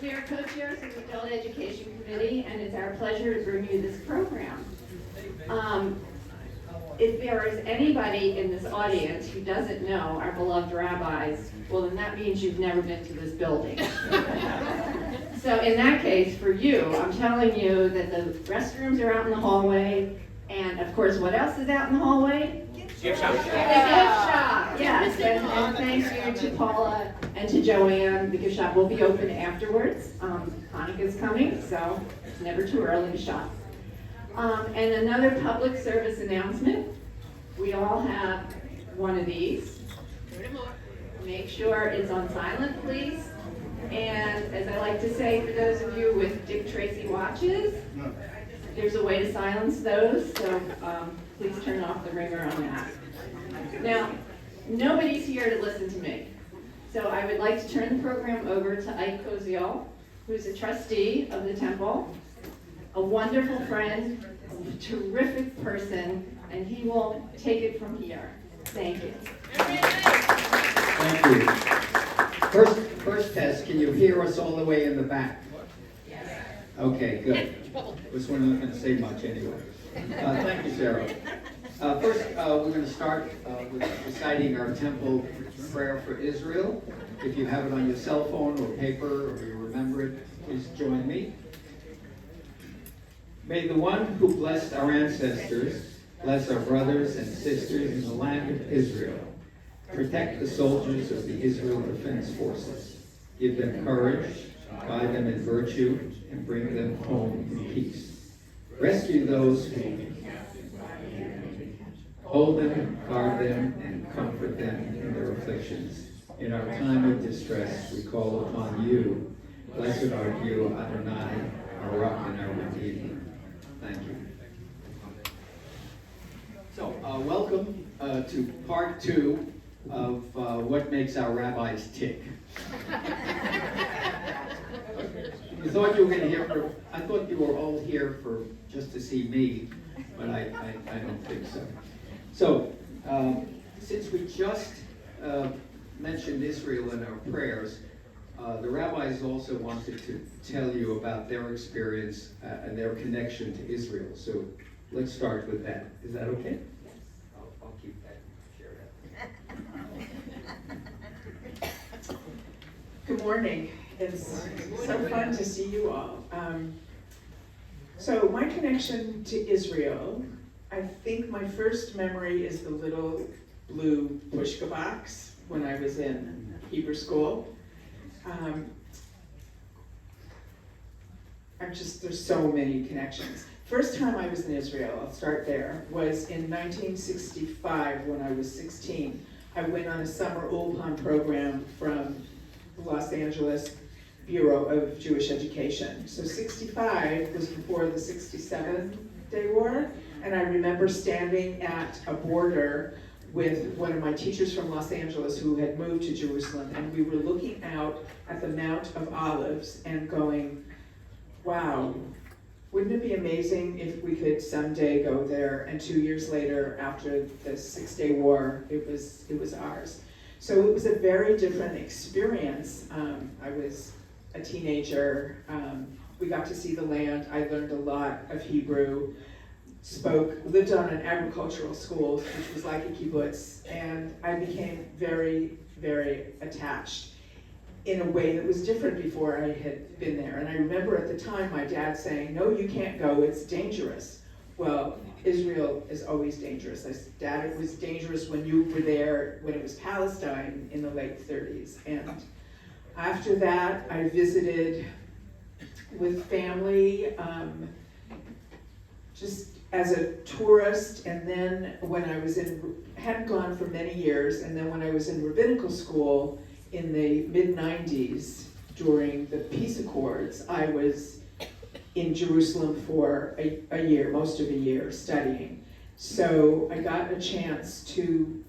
We are co-chairs of the Adult Education Committee, and it's our pleasure to bring you this program. If there is anybody in this audience who doesn't know our beloved rabbis, well, then that means you've never been to this building. So in that case, for you, I'm telling you that the restrooms are out in the hallway, and of course, what else is out in the hallway? Gift shop. The gift shop, yes, and thanks you to Paula and to Joanne. The gift shop will be open afterwards. Hanukkah's coming, so it's never too early to shop. And another public service announcement. We all have one of these. Make sure it's on silent, please. And as I like to say, for those of you with Dick Tracy watches, there's a way to silence those, so please turn off the ringer on that. Now, nobody's here to listen to me, so I would like to turn the program over to Ike Koziol, who's a trustee of the temple, a wonderful friend, a terrific person, and he will take it from here. Thank you. Thank you. First test, can you hear us all the way in the back? Yes. Okay, good. This one isn't going to say much anyway. Thank you, Sarah. First, we're going to start with reciting our temple prayer for Israel. If you have it on your cell phone or paper or you remember it, please join me. May the one who blessed our ancestors bless our brothers and sisters in the land of Israel. Protect the soldiers of the Israel Defense Forces. Give them courage, guide them in virtue, and bring them home in peace. Rescue those who hold them, guard them, and comfort them in their afflictions. In our time of distress, we call upon you. Blessed are you, Adonai, our rock and our redeemer. Thank you. So, welcome to part 2 of what makes our rabbis tick. You thought you were going to hear I thought you were all here for just to see me, but I don't think so. So, since we just mentioned Israel in our prayers, the rabbis also wanted to tell you about their experience and their connection to Israel. So let's start with that. Is that okay? I'll keep that and share that. Good morning. It's so fun to see you all. So my connection to Israel, I think my first memory is the little blue pushka box when I was in Hebrew school. There's so many connections. First time I was in Israel, I'll start there, was in 1965 when I was 16. I went on a summer Ulpan program from Los Angeles Bureau of Jewish Education. So 65 was before the 67-day war, and I remember standing at a border with one of my teachers from Los Angeles who had moved to Jerusalem, and we were looking out at the Mount of Olives and going, wow, wouldn't it be amazing if we could someday go there? And 2 years later, after the 6-day war, it was ours. So it was a very different experience. I was a teenager. We got to see the land. I learned a lot of Hebrew. Lived on an agricultural school, which was like a kibbutz, and I became very, very attached in a way that was different before I had been there. And I remember at the time my dad saying, no, you can't go, it's dangerous. Well, Israel is always dangerous. Dad, it was dangerous when you were there, when it was Palestine in the late 30s. And after that, I visited with family, just as a tourist, and then when I was hadn't gone for many years, and then when I was in rabbinical school in the mid-90s during the peace accords, I was in Jerusalem for a year, most of a year, studying. So I got a chance to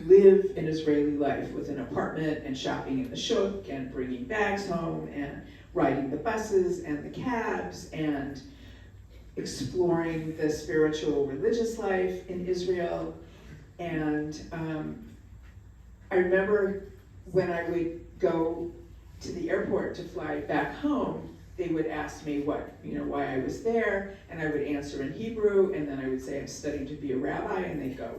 live an Israeli life with an apartment and shopping in the shuk and bringing bags home and riding the buses and the cabs and exploring the spiritual religious life in Israel. And I remember when I would go to the airport to fly back home, they would ask me why I was there, and I would answer in Hebrew, and then I would say I'm studying to be a rabbi, and they'd go,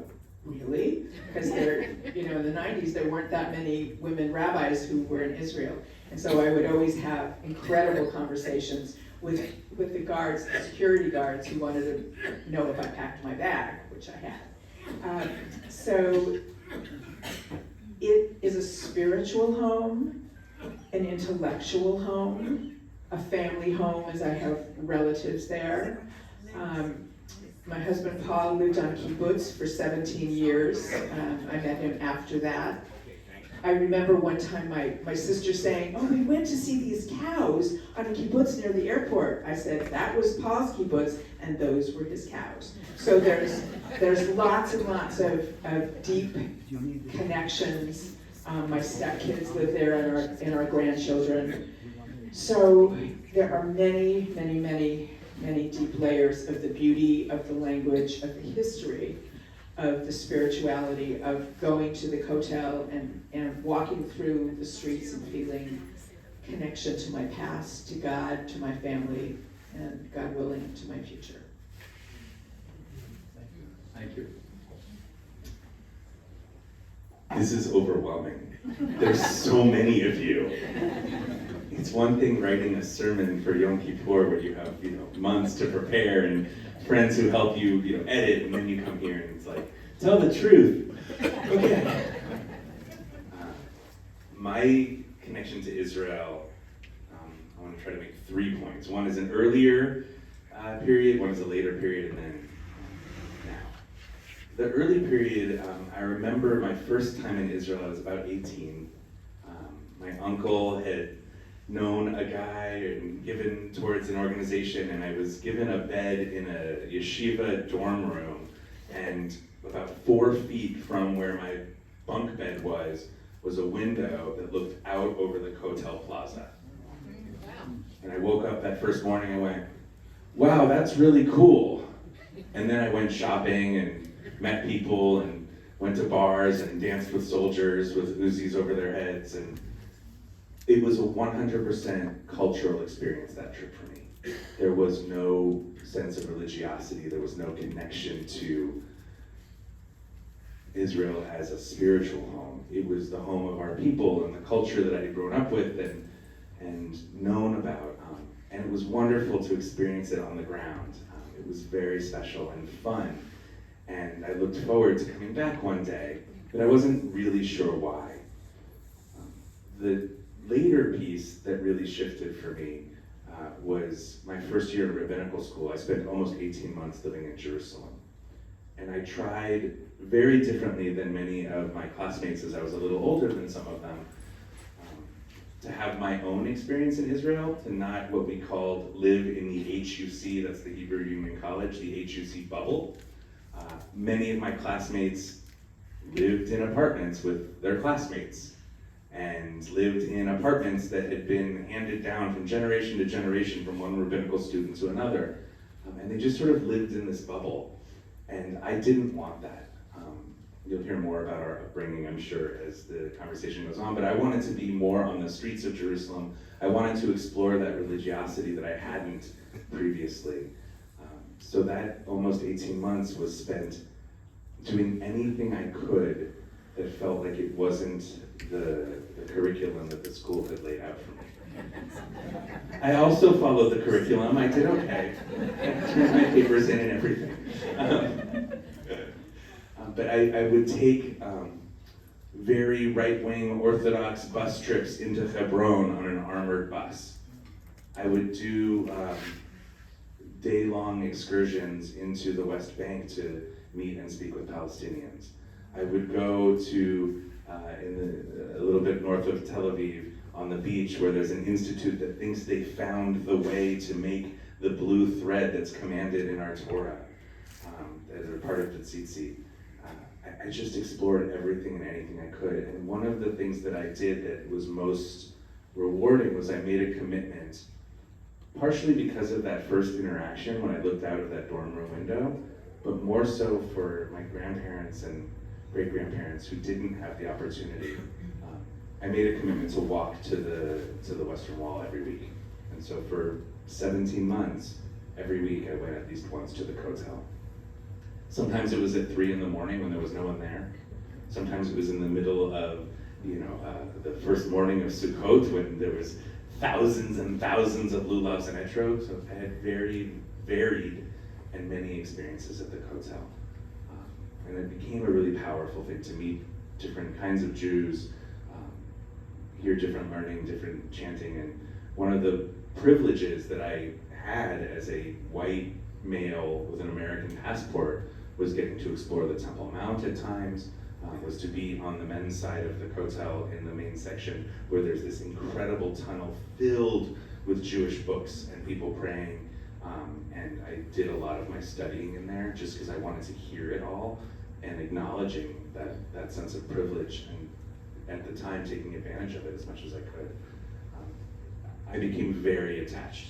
really? Because in the 90s, there weren't that many women rabbis who were in Israel. And so I would always have incredible conversations with the guards, the security guards, who wanted to know if I packed my bag, which I had. So it is a spiritual home, an intellectual home, a family home, as I have relatives there. My husband Paul lived on kibbutz for 17 years. I met him after that. I remember one time my sister saying, oh, we went to see these cows on a kibbutz near the airport. I said, that was Paul's kibbutz, and those were his cows. So there's lots and lots of deep connections. My stepkids live there and our grandchildren. So there are many, many, many, many deep layers of the beauty of the language, of the history, of the spirituality, of going to the hotel and walking through the streets and feeling connection to my past, to God, to my family, and God willing, to my future. Thank you. This is overwhelming. There's so many of you. It's one thing writing a sermon for Yom Kippur where you have, months to prepare and friends who help you, edit, and then you come here and it's like, tell the truth. Okay. My connection to Israel, I want to try to make 3 points. One is an earlier period, one is a later period, and then now. The early period, I remember my first time in Israel, I was about 18. My uncle had known a guy and given towards an organization, and I was given a bed in a yeshiva dorm room, and about 4 feet from where my bunk bed was a window that looked out over the Kotel Plaza. And I woke up that first morning and went, wow, that's really cool. And then I went shopping and met people and went to bars and danced with soldiers with Uzis over their heads, and it was a 100% cultural experience, that trip for me. There was no sense of religiosity, there was no connection to Israel as a spiritual home. It was the home of our people and the culture that I had grown up with and known about. And it was wonderful to experience it on the ground. It was very special and fun. And I looked forward to coming back one day, but I wasn't really sure why. The later piece that really shifted for me was my first year in rabbinical school. I spent almost 18 months living in Jerusalem. And I tried very differently than many of my classmates, as I was a little older than some of them, to have my own experience in Israel, to not what we called live in the HUC, that's the Hebrew Union College, the HUC bubble. Many of my classmates lived in apartments with their classmates and lived in apartments that had been handed down from generation to generation from one rabbinical student to another. And they just sort of lived in this bubble. And I didn't want that. You'll hear more about our upbringing, I'm sure, as the conversation goes on, but I wanted to be more on the streets of Jerusalem. I wanted to explore that religiosity that I hadn't previously. So that almost 18 months was spent doing anything I could that felt like it wasn't the curriculum that the school had laid out for me. I also followed the curriculum. I did okay. I turned my papers in and everything. But I would take very right-wing Orthodox bus trips into Hebron on an armored bus. I would do day-long excursions into the West Bank to meet and speak with Palestinians. I would go to, a little bit north of Tel Aviv, on the beach where there's an institute that thinks they found the way to make the blue thread that's commanded in our Torah, that are part of the Tzitzit. I just explored everything and anything I could. And one of the things that I did that was most rewarding was I made a commitment, partially because of that first interaction when I looked out of that dorm room window, but more so for my grandparents and great-grandparents who didn't have the opportunity. I made a commitment to walk to the Western Wall every week. And so for 17 months, every week I went at least once to the Kotel. Sometimes it was at 3 in the morning when there was no one there. Sometimes it was in the middle of, the first morning of Sukkot when there was thousands and thousands of lulavs and etrog. So I had very varied and many experiences at the Kotel. And it became a really powerful thing to meet different kinds of Jews, hear different learning, different chanting. And one of the privileges that I had as a white male with an American passport was getting to explore the Temple Mount at times, was to be on the men's side of the Kotel in the main section where there's this incredible tunnel filled with Jewish books and people praying. And I did a lot of my studying in there just because I wanted to hear it all and acknowledging that sense of privilege and at the time taking advantage of it as much as I could. I became very attached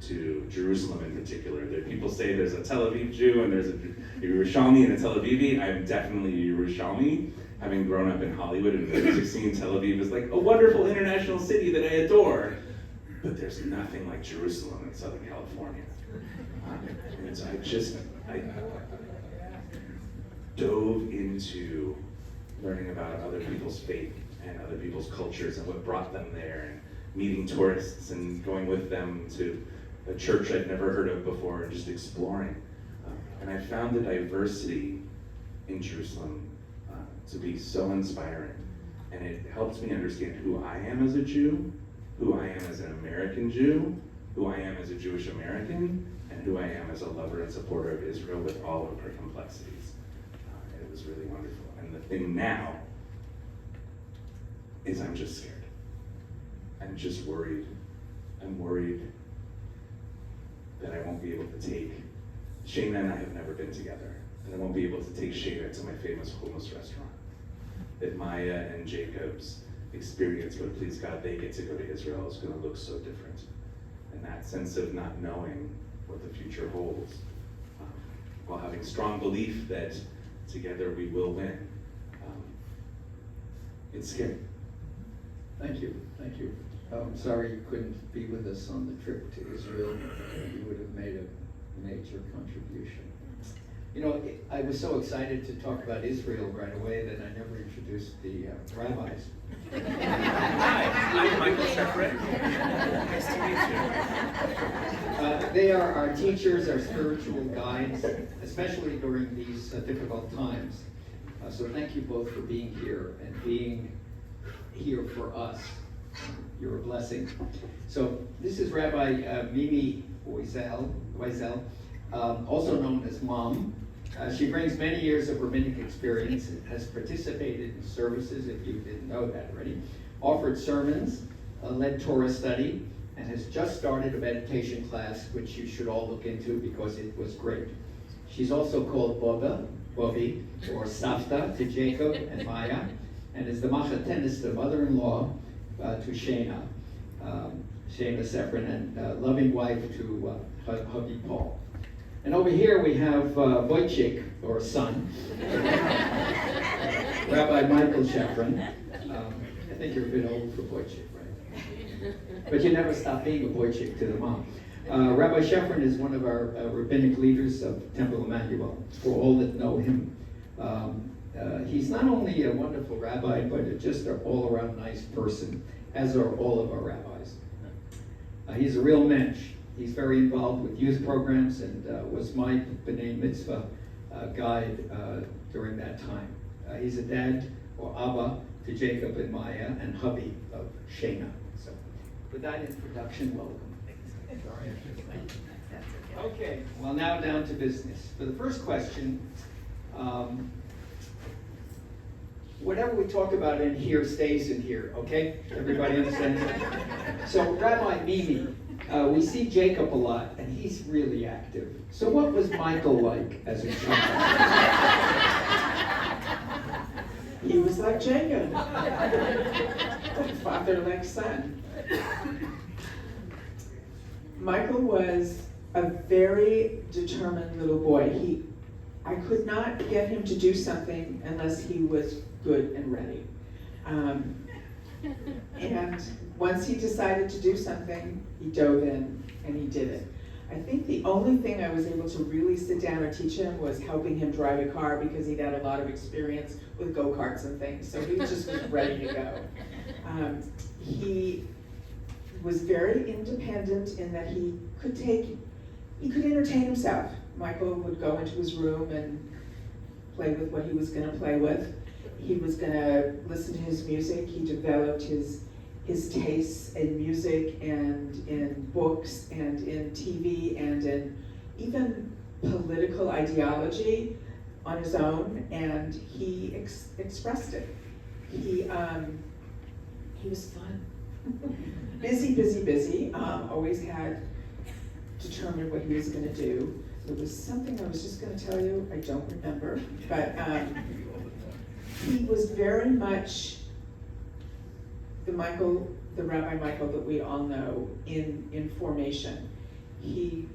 to Jerusalem in particular. People say there's a Tel Aviv Jew and there's a Yerushalmi and a Tel Avivi. I'm definitely a Yerushalmi. Having grown up in Hollywood and the music scene, Tel Aviv is like a wonderful international city that I adore. But there's nothing like Jerusalem in Southern California. And so I dove into learning about other people's faith and other people's cultures and what brought them there, and meeting tourists and going with them to a church I'd never heard of before and just exploring. And I found the diversity in Jerusalem to be so inspiring. And it helps me understand who I am as a Jew, who I am as an American Jew, who I am as a Jewish American, and who I am as a lover and supporter of Israel with all of her complexities. And it was really wonderful. And the thing now is I'm just scared. I'm just worried. I'm worried that I won't be able to take, Shayna and I have never been together, and I won't be able to take Shayna to my famous hummus restaurant. That Maya and Jacob's experience, but please God, they get to go to Israel, is going to look so different. And that sense of not knowing what the future holds, while having strong belief that together we will win. It's scary. Thank you. I'm sorry you couldn't be with us on the trip to Israel. You would have made a major contribution. I was so excited to talk about Israel right away that I never introduced the rabbis. Hi, I'm Michael Shefrin. Nice to meet you. They are our teachers, our spiritual guides, especially during these difficult times. So thank you both for being here and being here for us. You're a blessing. So this is Rabbi Mimi Weisel, also known as Mom. She brings many years of rabbinic experience and has participated in services, if you didn't know that already, offered sermons, led Torah study, and has just started a meditation class, which you should all look into because it was great. She's also called Bobi, or Savta to Jacob and Maya, and is the machatenis, the mother-in-law to Shayna Shefrin, and loving wife to hubby Paul. And over here we have Wojciech, or son, Rabbi Michael Shefrin. I think you're a bit old for Wojciech, right? But you never stop being a Wojciech to the mom. Rabbi Shefrin is one of our rabbinic leaders of Temple Emmanuel, for all that know him. He's not only a wonderful rabbi, but just an all-around nice person, as are all of our rabbis. He's a real mensch. He's very involved with youth programs and was my B'nai Mitzvah guide during that time. He's a dad, or Abba, to Jacob and Maya, and hubby of Shayna. So with that introduction, welcome. Okay, well now down to business. For the first question, whatever we talk about in here stays in here, okay? Everybody understands? So Rabbi Mimi, we see Jacob a lot, and he's really active. So what was Michael like as a child? He was like Jacob, father like son. Michael was a very determined little boy. I could not get him to do something unless he was good and ready. And once he decided to do something, he dove in and he did it. I think the only thing I was able to really sit down and teach him was helping him drive a car, because he'd had a lot of experience with go-karts and things, so he just was ready to go. He was very independent in that he could entertain himself. Michael would go into his room and play with what he was gonna play with. He was gonna listen to his music. He developed his tastes in music and in books and in TV and in even political ideology on his own, and he expressed it. He was fun. Busy, always had determined what he was gonna do. There was something I was just gonna tell you, I don't remember, but he was very much the Rabbi Michael that we all know in formation. He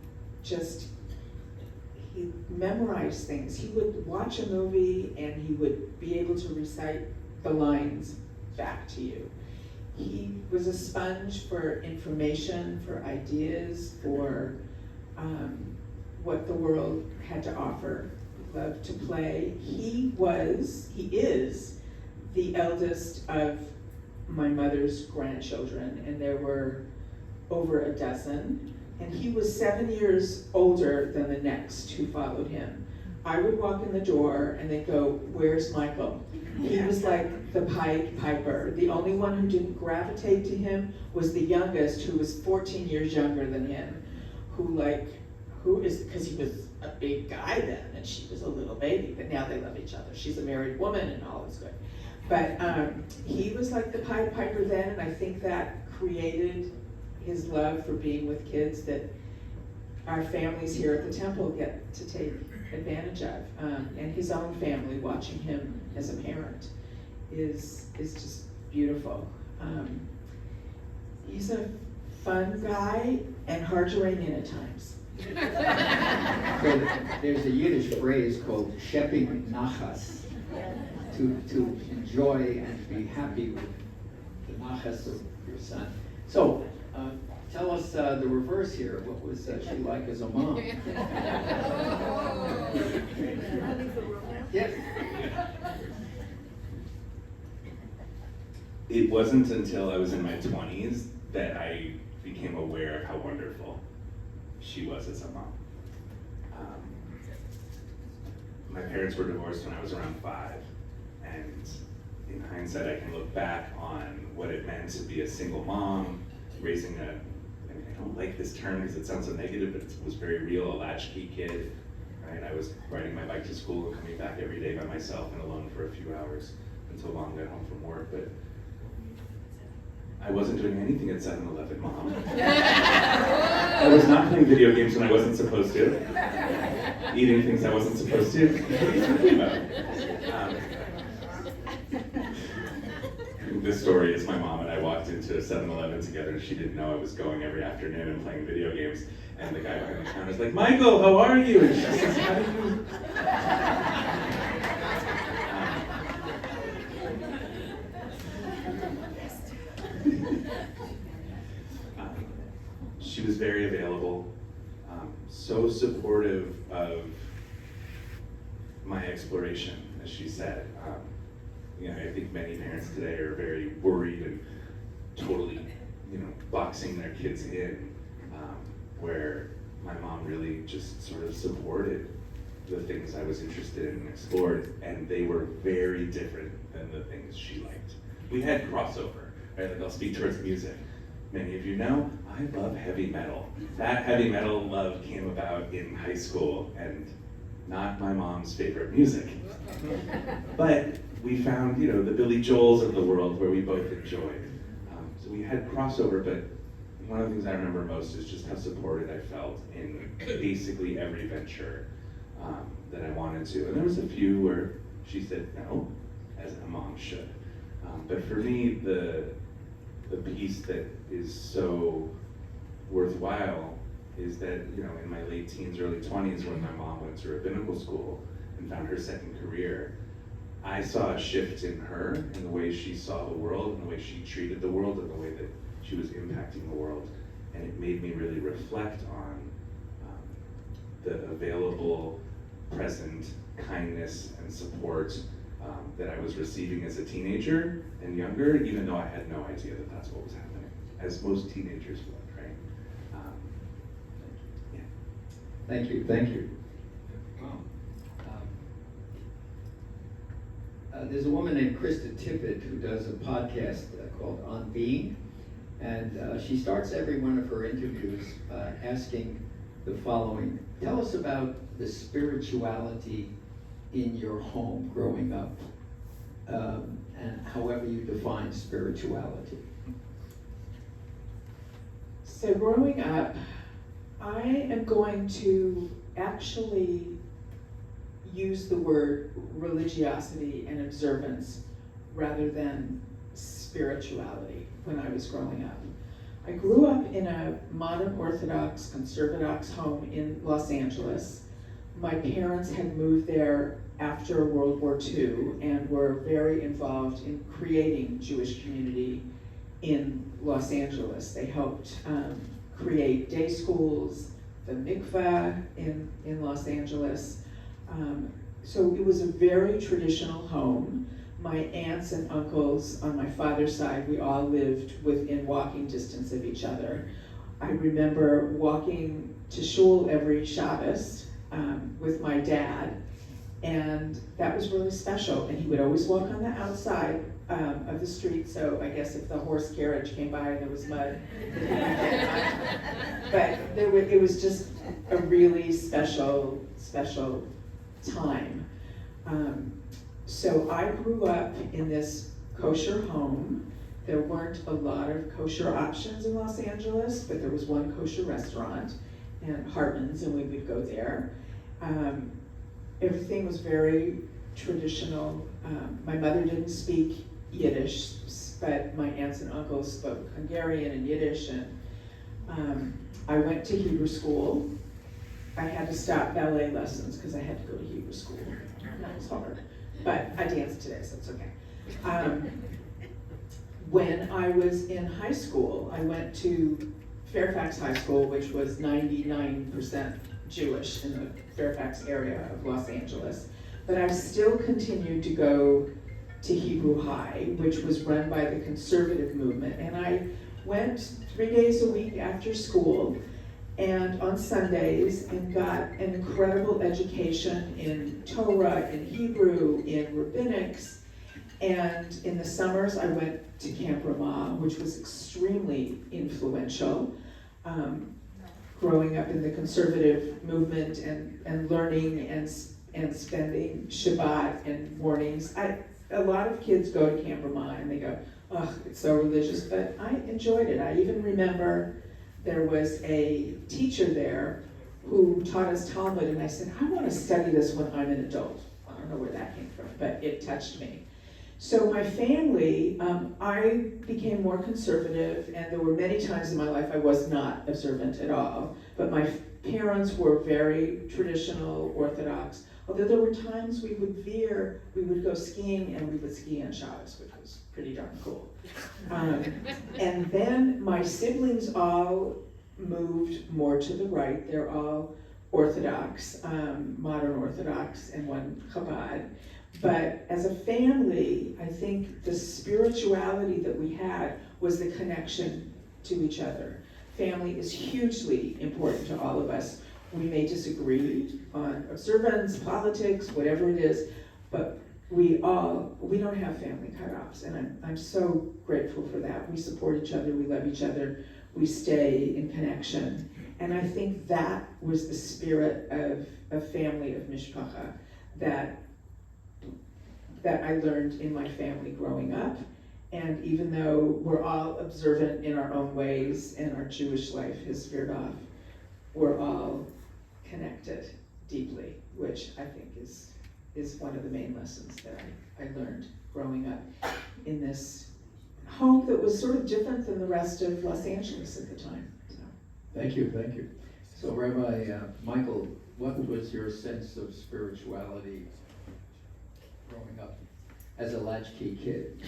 memorized things. He would watch a movie and he would be able to recite the lines back to you. He was a sponge for information, for ideas, for what the world had to offer. Loved to play. He is the eldest of my mother's grandchildren, and there were over a dozen, and he was 7 years older than the next who followed him. I would walk in the door and they'd go, "Where's Michael?" He was like the Pied Piper. The only one who didn't gravitate to him was the youngest, who was 14 years younger than him, because he was a big guy then, and she was a little baby, but now they love each other. She's a married woman and all is good. But he was like the Pied Piper then, and I think that created his love for being with kids that our families here at the temple get to take advantage of. And his own family watching him as a parent is just beautiful. He's a fun guy and hard to rein in at times. So there's a Yiddish phrase called Shefrin nachas, to enjoy and be happy with the nachas of your son. So tell us the reverse here. What was she like as a mom? Yes. It wasn't until I was in my 20s that I became aware of how wonderful she was as a mom. My parents were divorced when I was around 5, and in hindsight I can look back on what it meant to be a single mom, raising I don't like this term because it sounds so negative, but it was very real, a latchkey kid. Right? I was riding my bike to school and coming back every day by myself and alone for a few hours until Mom got home from work. But I wasn't doing anything at 7-Eleven, Mom. I was not playing video games when I wasn't supposed to. Eating things I wasn't supposed to. What are you talking about? This story is my mom and I walked into 7-Eleven together, and she didn't know I was going every afternoon and playing video games. And the guy behind the counter was like, "Michael, how are you?" And she says, "How do you?" She was very available, so supportive of my exploration, as she said. I think many parents today are very worried and totally, boxing their kids in, where my mom really just sort of supported the things I was interested in and explored, and they were very different than the things she liked. We had crossover, right? Like, I'll speak towards music. Many of you know, I love heavy metal. That heavy metal love came about in high school, and not my mom's favorite music. But we found, the Billy Joels of the world where we both enjoyed. So we had crossover, but one of the things I remember most is just how supported I felt in basically every venture that I wanted to. And there was a few where she said no, as a mom should. But for me, the piece that is so worthwhile is that, in my late teens, early 20s, when my mom went to rabbinical school and found her second career, I saw a shift in her, in the way she saw the world, and the way she treated the world, and the way that she was impacting the world. And it made me really reflect on the available, present kindness and support that I was receiving as a teenager and younger, even though I had no idea that that's what was happening, as most teenagers would, right? Yeah. Thank you, thank you. There's a woman named Krista Tippett who does a podcast called On Being, and she starts every one of her interviews asking the following: tell us about the spirituality in your home growing up, and however you define spirituality. So growing up, I am going to actually use the word religiosity and observance rather than spirituality when I was growing up. I grew up in a modern Orthodox, conservative home in Los Angeles. My parents had moved there after World War II and were very involved in creating Jewish community in Los Angeles. They helped create day schools, the mikveh in Los Angeles. So it was a very traditional home. My aunts and uncles on my father's side, we all lived within walking distance of each other. I remember walking to shul every Shabbos with my dad, and that was really special. And he would always walk on the outside of the street, so I guess if the horse carriage came by and there was mud, but it was just a really special time. So I grew up in this kosher home. There weren't a lot of kosher options in Los Angeles, but there was one kosher restaurant, and Hartman's, and we would go there. Everything was very traditional. My mother didn't speak Yiddish, but my aunts and uncles spoke Hungarian and Yiddish, and I went to Hebrew school. I had to stop ballet lessons because I had to go to Hebrew school. That was hard. But I danced today, so it's okay. When I was in high school, I went to Fairfax High School, which was 99% Jewish in the Fairfax area of Los Angeles. But I still continued to go to Hebrew High, which was run by the conservative movement. And I went 3 days a week after school and on Sundays, and got an incredible education in Torah, in Hebrew, in rabbinics. And in the summers, I went to Camp Ramah, which was extremely influential. Growing up in the conservative movement and learning and spending Shabbat and mornings. A lot of kids go to Camp Ramah and they go, oh, it's so religious, but I enjoyed it. I even remember there was a teacher there who taught us Talmud, and I said, I want to study this when I'm an adult. I don't know where that came from, but it touched me. So my family, I became more conservative, and there were many times in my life I was not observant at all. But my parents were very traditional, Orthodox. Although there were times we would veer, we would go skiing, and we would ski on Shabbos, which was pretty darn cool. And then my siblings all moved more to the right. They're all Orthodox, modern Orthodox, and one Chabad. But as a family, I think the spirituality that we had was the connection to each other. Family is hugely important to all of us. We may disagree on observance, politics, whatever it is, but we don't have family cutoffs, and I'm so grateful for that. We support each other, we love each other, we stay in connection. And I think that was the spirit of a family, of mishpacha, that I learned in my family growing up. And even though we're all observant in our own ways and our Jewish life has veered off, we're all connected deeply, which I think is one of the main lessons that I learned growing up in this home that was sort of different than the rest of Los Angeles at the time. So. Thank you, thank you. So Rabbi Michael, what was your sense of spirituality growing up? as a latchkey kid?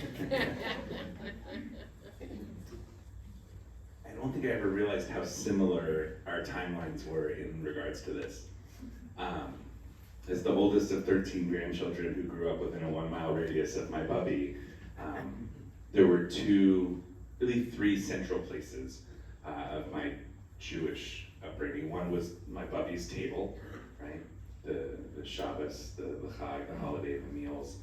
I don't think I ever realized how similar our timelines were in regards to this. As the oldest of 13 grandchildren who grew up within a 1 mile radius of my bubby, there were really three central places of my Jewish upbringing. One was my bubby's table, right? The Shabbos, the Chag, the holiday, the meals,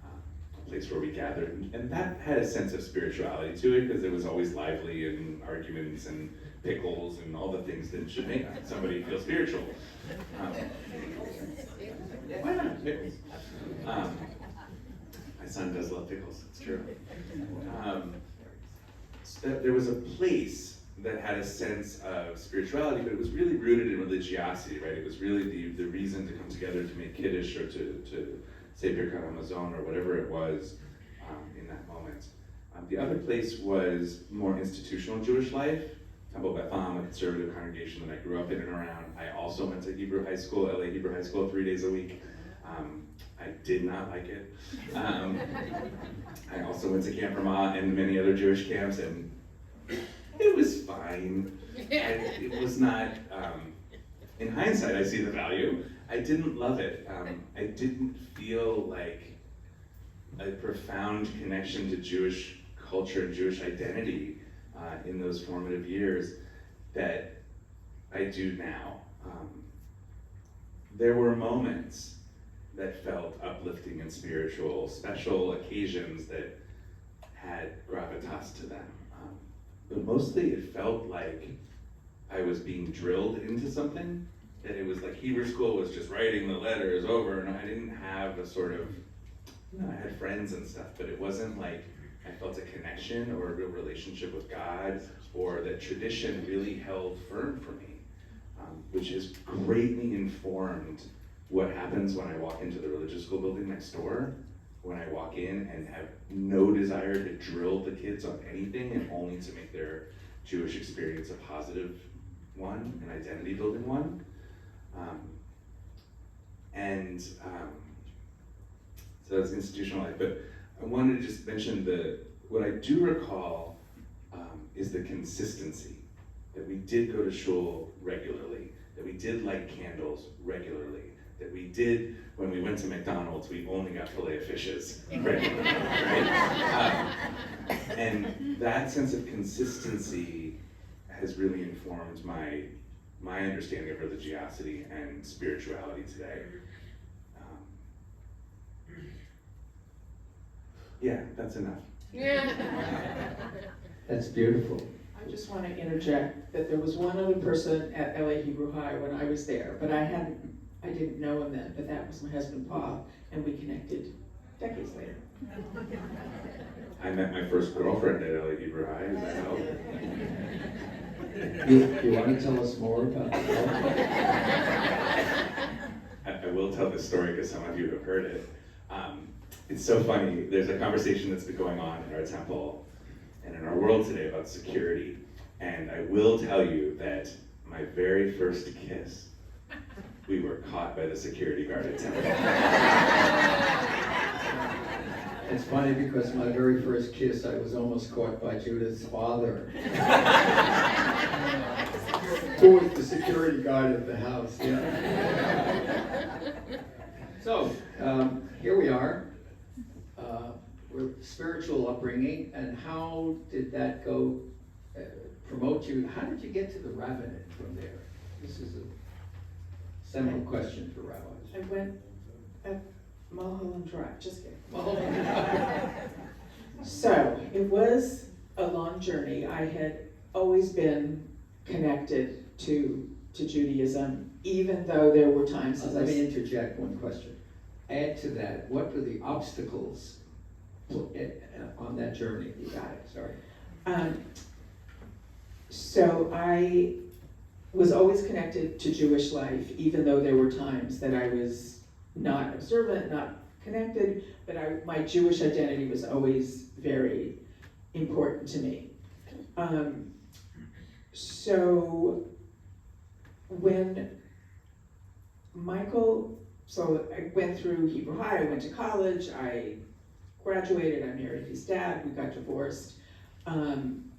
a place where we gathered. And that had a sense of spirituality to it because it was always lively and arguments and pickles and all the things that should make somebody feel spiritual. Why not pickles? My son does love pickles, it's true. So that there was a place that had a sense of spirituality, but it was really rooted in religiosity, right? It was really the reason to come together to make Kiddush or to say Birkat Hamazon or whatever it was in that moment. The other place was more institutional Jewish life. Temple Beth Am, a conservative congregation that I grew up in and around. I also went to Hebrew High School, LA Hebrew High School, 3 days a week. I did not like it. I also went to Camp Ramah and many other Jewish camps, and it was fine. It was not, in hindsight, I see the value. I didn't love it. I didn't feel like a profound connection to Jewish culture, Jewish identity in those formative years that I do now. There were moments that felt uplifting and spiritual, special occasions that had gravitas to them. But mostly it felt like I was being drilled into something, that it was like Hebrew school was just writing the letters over, and I didn't have a sort of, I had friends and stuff, but it wasn't like I felt a connection or a real relationship with God, or that tradition really held firm for me, which has greatly informed what happens when I walk into the religious school building next door, when I walk in and have no desire to drill the kids on anything and only to make their Jewish experience a positive one, an identity building one. So that's institutional life, but I wanted to just mention what I do recall is the consistency, that we did go to shul regularly, that we did light candles regularly, that we did, when we went to McDonald's, we only got filet of fishes regularly, right? And that sense of consistency has really informed my understanding of religiosity and spirituality today. Yeah, that's enough. That's beautiful. I just want to interject that there was one other person at LA Hebrew High when I was there, but I didn't know him then, but that was my husband Paul, and we connected decades later. I met my first girlfriend at LA Hebrew High, does that help? You want to tell us more about I will tell this story because some of you have heard it. It's so funny, there's a conversation that's been going on in our temple and in our world today about security. And I will tell you that my very first kiss, we were caught by the security guard at temple. It's funny because my very first kiss, I was almost caught by Judith's father. Who was the security guard at the house, yeah. So, here we are. We're spiritual upbringing, and how did that go promote you? How did you get to the rabbinate from there? This is a seminal question for rabbis. I went at Mulholland Drive, just kidding. So, it was a long journey. I had always been connected to Judaism, even though there were times as Let me interject one question. Add to that, what were the obstacles on that journey? You got it. Sorry. So I was always connected to Jewish life, even though there were times that I was not observant, not connected, but my Jewish identity was always very important to me. So when I went through Hebrew High, I went to college, I graduated, I married his dad, we got divorced. And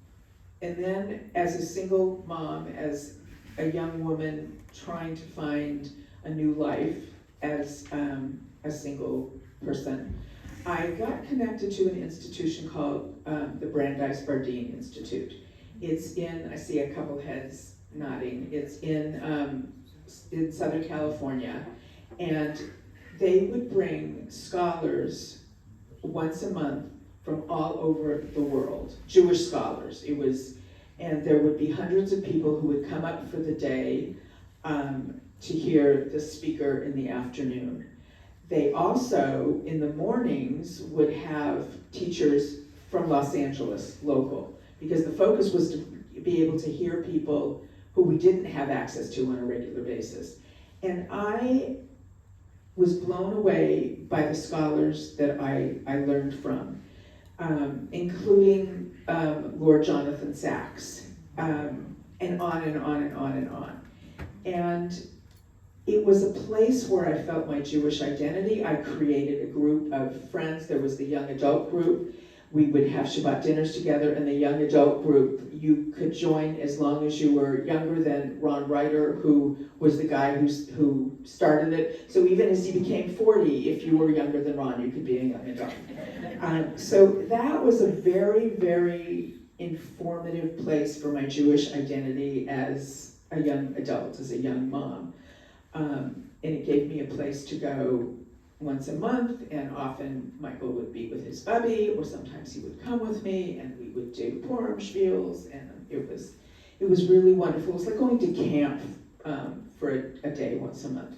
then as a single mom, as a young woman trying to find a new life as a single person, I got connected to an institution called the Brandeis Bardeen Institute. It's in, I see a couple heads nodding, it's in Southern California, and they would bring scholars once a month from all over the world, Jewish scholars. And there would be hundreds of people who would come up for the day to hear the speaker in the afternoon. They also, in the mornings, would have teachers from Los Angeles, local, because the focus was to be able to hear people who we didn't have access to on a regular basis. And I was blown away by the scholars that I learned from, including Lord Jonathan Sacks, and on and on and on and on. And it was a place where I felt my Jewish identity. I created a group of friends. There was the young adult group. We would have Shabbat dinners together, and the young adult group, you could join as long as you were younger than Ron Ryder, who was the guy who started it. So even as he became 40, if you were younger than Ron, you could be a young adult. So that was a very, very informative place for my Jewish identity as a young adult, as a young mom. And it gave me a place to go once a month, and often Michael would be with his Rabbi, or sometimes he would come with me, and we would do Purim spiels, and it was really wonderful. It was like going to camp for a day once a month.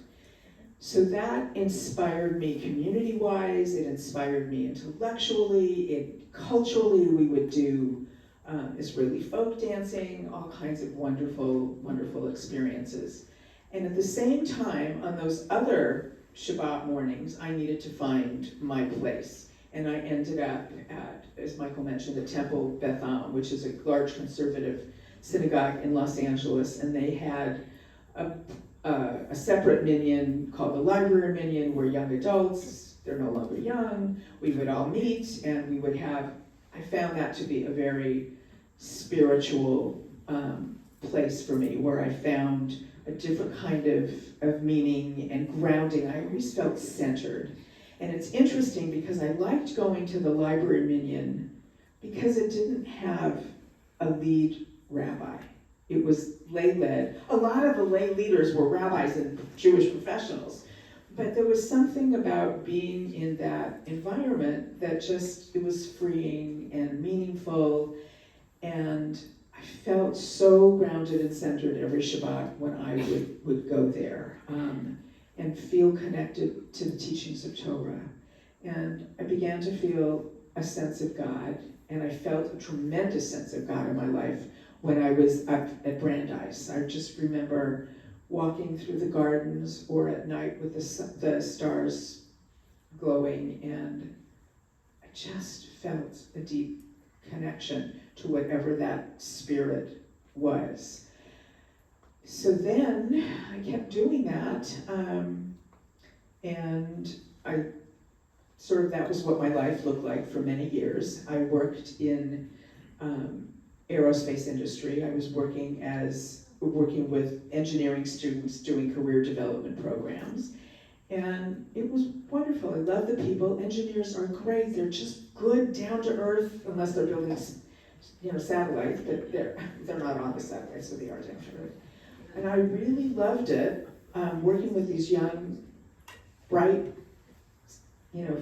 So that inspired me community-wise, it inspired me intellectually, culturally we would do Israeli folk dancing, all kinds of wonderful, wonderful experiences. And at the same time, on those other Shabbat mornings, I needed to find my place. And I ended up at, as Michael mentioned, the Temple Beth Am, which is a large conservative synagogue in Los Angeles. And they had a separate minyan called the Library Minyan, where young adults, they're no longer young, we would all meet, and we would have, I found that to be a very spiritual place for me, where I found a different kind of meaning and grounding. I always felt centered. And it's interesting because I liked going to the Library Minyan because it didn't have a lead rabbi. It was lay-led. A lot of the lay leaders were rabbis and Jewish professionals. But there was something about being in that environment that just, it was freeing and meaningful, and I felt so grounded and centered every Shabbat when I would go there and feel connected to the teachings of Torah. And I began to feel a sense of God, and I felt a tremendous sense of God in my life when I was up at Brandeis. I just remember walking through the gardens or at night with the stars glowing, and I just felt a deep connection to whatever that spirit was. So then I kept doing that, and I sort of, that was what my life looked like for many years. I worked in aerospace industry. I was working with engineering students doing career development programs. And it was wonderful. I love the people. Engineers are great. They're just good, down to earth, unless they're building, satellites, but they're not on the satellites, so they are down to earth. And I really loved it, working with these young, bright,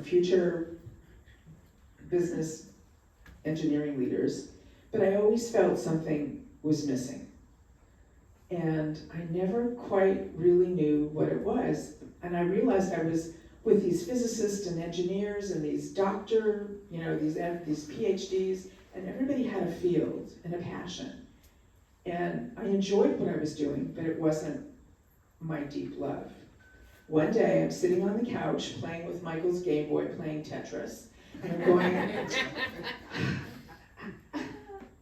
future business engineering leaders. But I always felt something was missing. And I never quite really knew what it was. And I realized I was with these physicists and engineers and these these PhDs, and everybody had a field and a passion. And I enjoyed what I was doing, but it wasn't my deep love. One day I'm sitting on the couch playing with Michael's Game Boy, playing Tetris, and I'm going,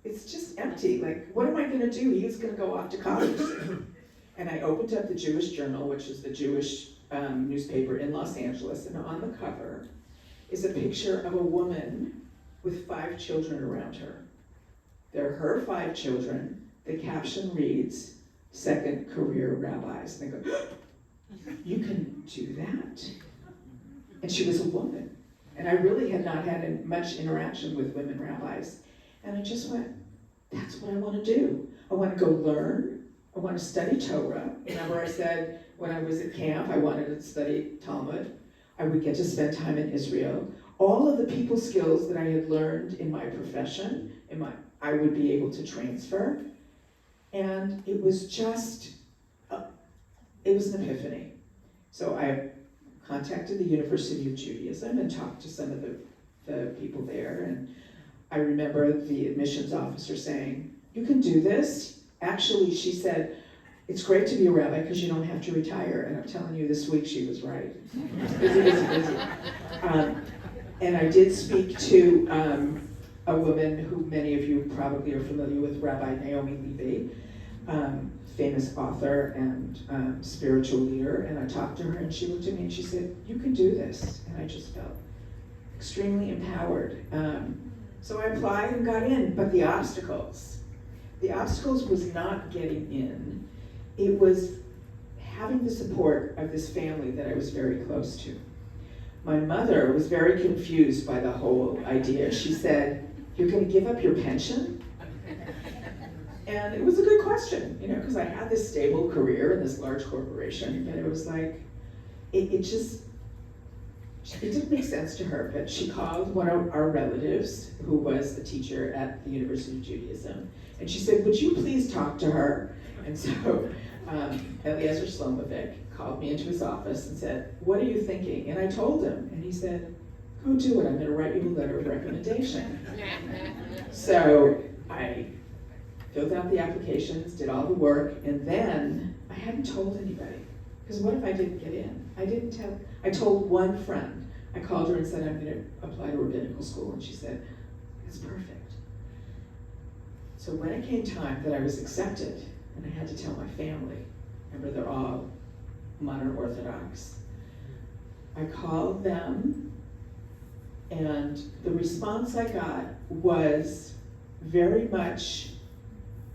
it's just empty. Like, what am I gonna do? He's gonna go off to college soon. And I opened up the Jewish Journal, which is the Jewish newspaper in Los Angeles, and on the cover, is a picture of a woman with 5 children around her. They're her 5 children. The caption reads, "Second career rabbis." And they go, "You can do that?" And she was a woman. And I really had not had much interaction with women rabbis. And I just went, that's what I want to do. I want to go learn. I want to study Torah. Remember I said when I was at camp, I wanted to study Talmud. I would get to spend time in Israel. All of the people skills that I had learned in my profession, I would be able to transfer. And it was just, it was an epiphany. So I contacted the University of Judaism and talked to some of the people there. And I remember the admissions officer saying, "You can do this." Actually, she said, "It's great to be a rabbi because you don't have to retire." And I'm telling you, this week she was right. Busy. And I did speak to a woman who many of you probably are familiar with, Rabbi Naomi Levy, famous author and spiritual leader. And I talked to her and she looked at me and she said, "You can do this." And I just felt extremely empowered. So I applied and got in, but the obstacles was not getting in. It was having the support of this family that I was very close to. My mother was very confused by the whole idea. She said, "You're going to give up your pension?" And it was a good question, because I had this stable career in this large corporation, but it was like, it didn't make sense to her. But she called one of our relatives, who was a teacher at the University of Judaism, and she said, "Would you please talk to her?" And so Eliezer Shlomovic called me into his office and said, "What are you thinking?" And I told him, and he said, "Go do it. I'm going to write you a letter of recommendation." So I filled out the applications, did all the work, and then I hadn't told anybody. Because what if I didn't get in? I told one friend. I called her and said, "I'm going to apply to rabbinical school." And she said, "That's perfect." So when it came time that I was accepted, and I had to tell my family, remember they're all modern Orthodox, I called them, and the response I got was very much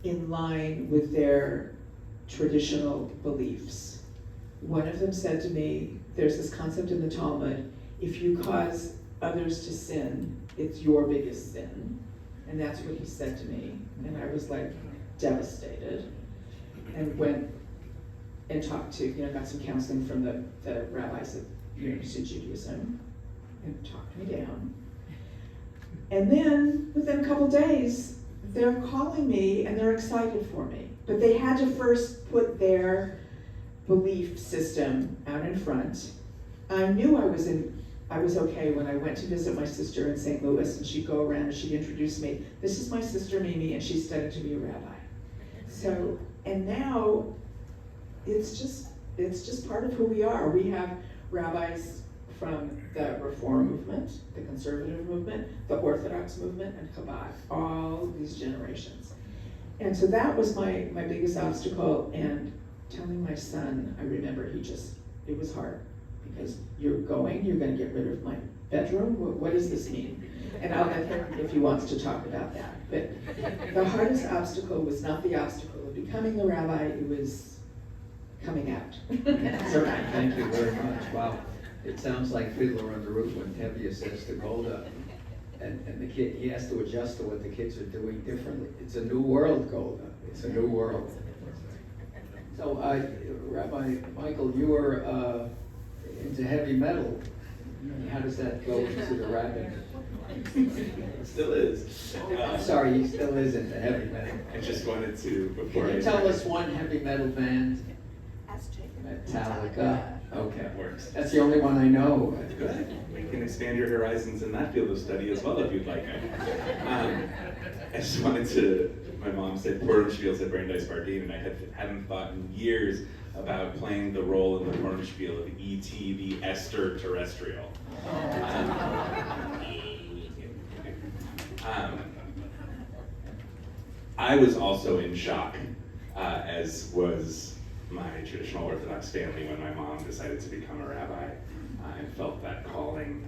in line with their traditional beliefs. One of them said to me, there's this concept in the Talmud, if you cause others to sin, it's your biggest sin. And that's what he said to me. And I was like devastated. And went and talked to, got some counseling from the rabbis at University of Judaism and talked me down. And then within a couple days, they're calling me and they're excited for me. But they had to first put their belief system out in front. I knew I was okay when I went to visit my sister in St. Louis, and she'd go around and she'd introduce me. "This is my sister Mimi, and she's studying to be a rabbi." So, and now it's just part of who we are. We have rabbis from the Reform movement, the conservative movement, the Orthodox movement, and Chabad, all these generations. And so that was my biggest obstacle. And telling my son, I remember it was hard, because you're going to get rid of my bedroom? What does this mean? And I'll let him, if he wants to talk about that. But the hardest obstacle was not the obstacle of becoming a rabbi, it was coming out. Certainly, thank you very much. Wow. It sounds like Fiddler on the Roof when Tevye says to Golda, and the kid, he has to adjust to what the kids are doing differently. It's a new world, Golda. It's a new world. So, Rabbi Michael, you were into heavy metal. How does that go into the rabbin? It still is. I'm sorry, he still is into heavy metal. I just wanted to, before Can you tell us one heavy metal band? Metallica. Okay. That works. That's the only one I know. Good. We can expand your horizons in that field of study as well if you'd like. I just wanted to, my mom said Pornspiels at Brandeis Bardeen, and I hadn't thought in years about playing the role in the Pornspiel of E.T. the Esther Terrestrial. I was also in shock, as was my traditional Orthodox family, when my mom decided to become a rabbi and felt that calling.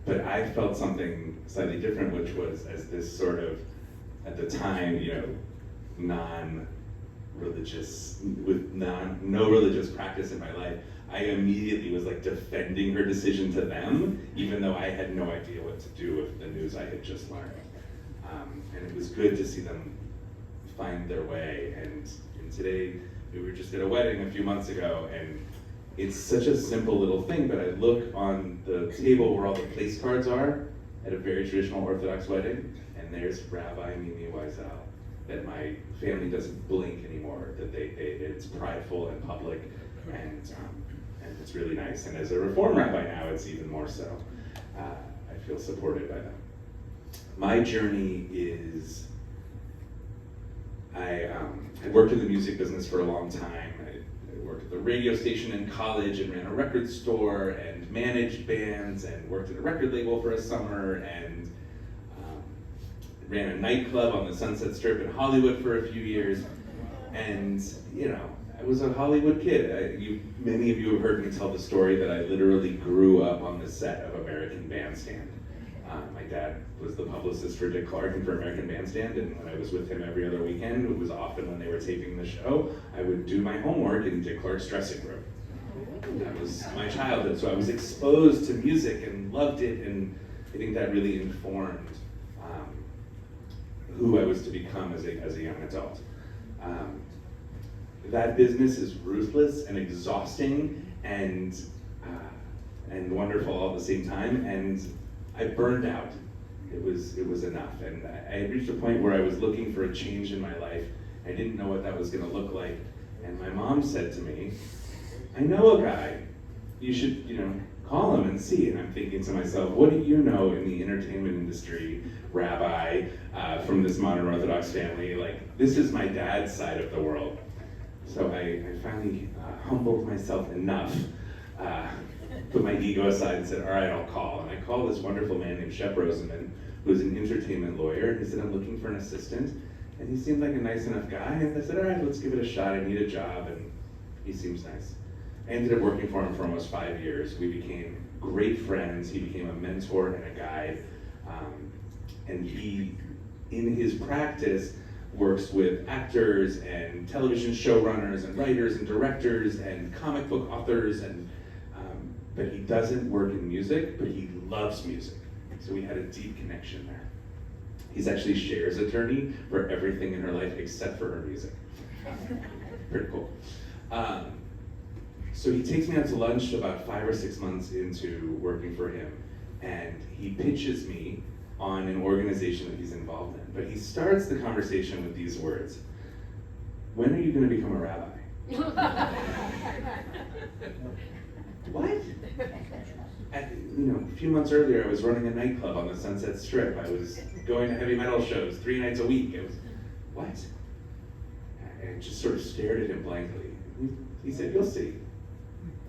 but I felt something slightly different, which was as this sort of, at the time, non-religious, with no religious practice in my life, I immediately was like defending her decision to them, even though I had no idea what to do with the news I had just learned. And it was good to see them find their way. And today, we were just at a wedding a few months ago, and it's such a simple little thing, but I look on the table where all the place cards are at a very traditional Orthodox wedding, and there's Rabbi Mimi Weisel, that my family doesn't blink anymore, that it's prideful and public, and it's really nice. And as a Reform rabbi now, it's even more so. I feel supported by them. My journey is, I worked in the music business for a long time. I worked at the radio station in college and ran a record store and managed bands and worked at a record label for a summer and ran a nightclub on the Sunset Strip in Hollywood for a few years. And, I was a Hollywood kid. Many of you have heard me tell the story that I literally grew up on the set of American Bandstand. My dad was the publicist for Dick Clark and for American Bandstand, and when I was with him every other weekend, it was often when they were taping the show, I would do my homework in Dick Clark's dressing room. That was my childhood, so I was exposed to music and loved it, and I think that really informed who I was to become as a young adult. That business is ruthless and exhausting and wonderful all at the same time, and I burned out. It was enough, and I had reached a point where I was looking for a change in my life. I didn't know what that was going to look like, and my mom said to me, "I know a guy. You should, call him and see." And I'm thinking to myself, what do you know in the entertainment industry, rabbi, from this modern Orthodox family? Like, this is my dad's side of the world. So I finally humbled myself enough, put my ego aside and said, all right, I'll call. And I called this wonderful man named Shefrin, who was an entertainment lawyer. And he said, I'm looking for an assistant. And he seemed like a nice enough guy. And I said, all right, let's give it a shot. I need a job. And he seems nice. I ended up working for him for almost 5 years. We became great friends. He became a mentor and a guide. And he, in his practice, works with actors and television showrunners and writers and directors and comic book authors, but he doesn't work in music, but he loves music. So we had a deep connection there. He's actually Cher's attorney for everything in her life except for her music. Pretty cool. So he takes me out to lunch about 5 or 6 months into working for him, and he pitches me on an organization that he's involved in. But he starts the conversation with these words: when are you going to become a rabbi? What? A few months earlier, I was running a nightclub on the Sunset Strip. I was going to heavy metal shows 3 nights a week. It was, what? I just sort of stared at him blankly. He said, you'll see.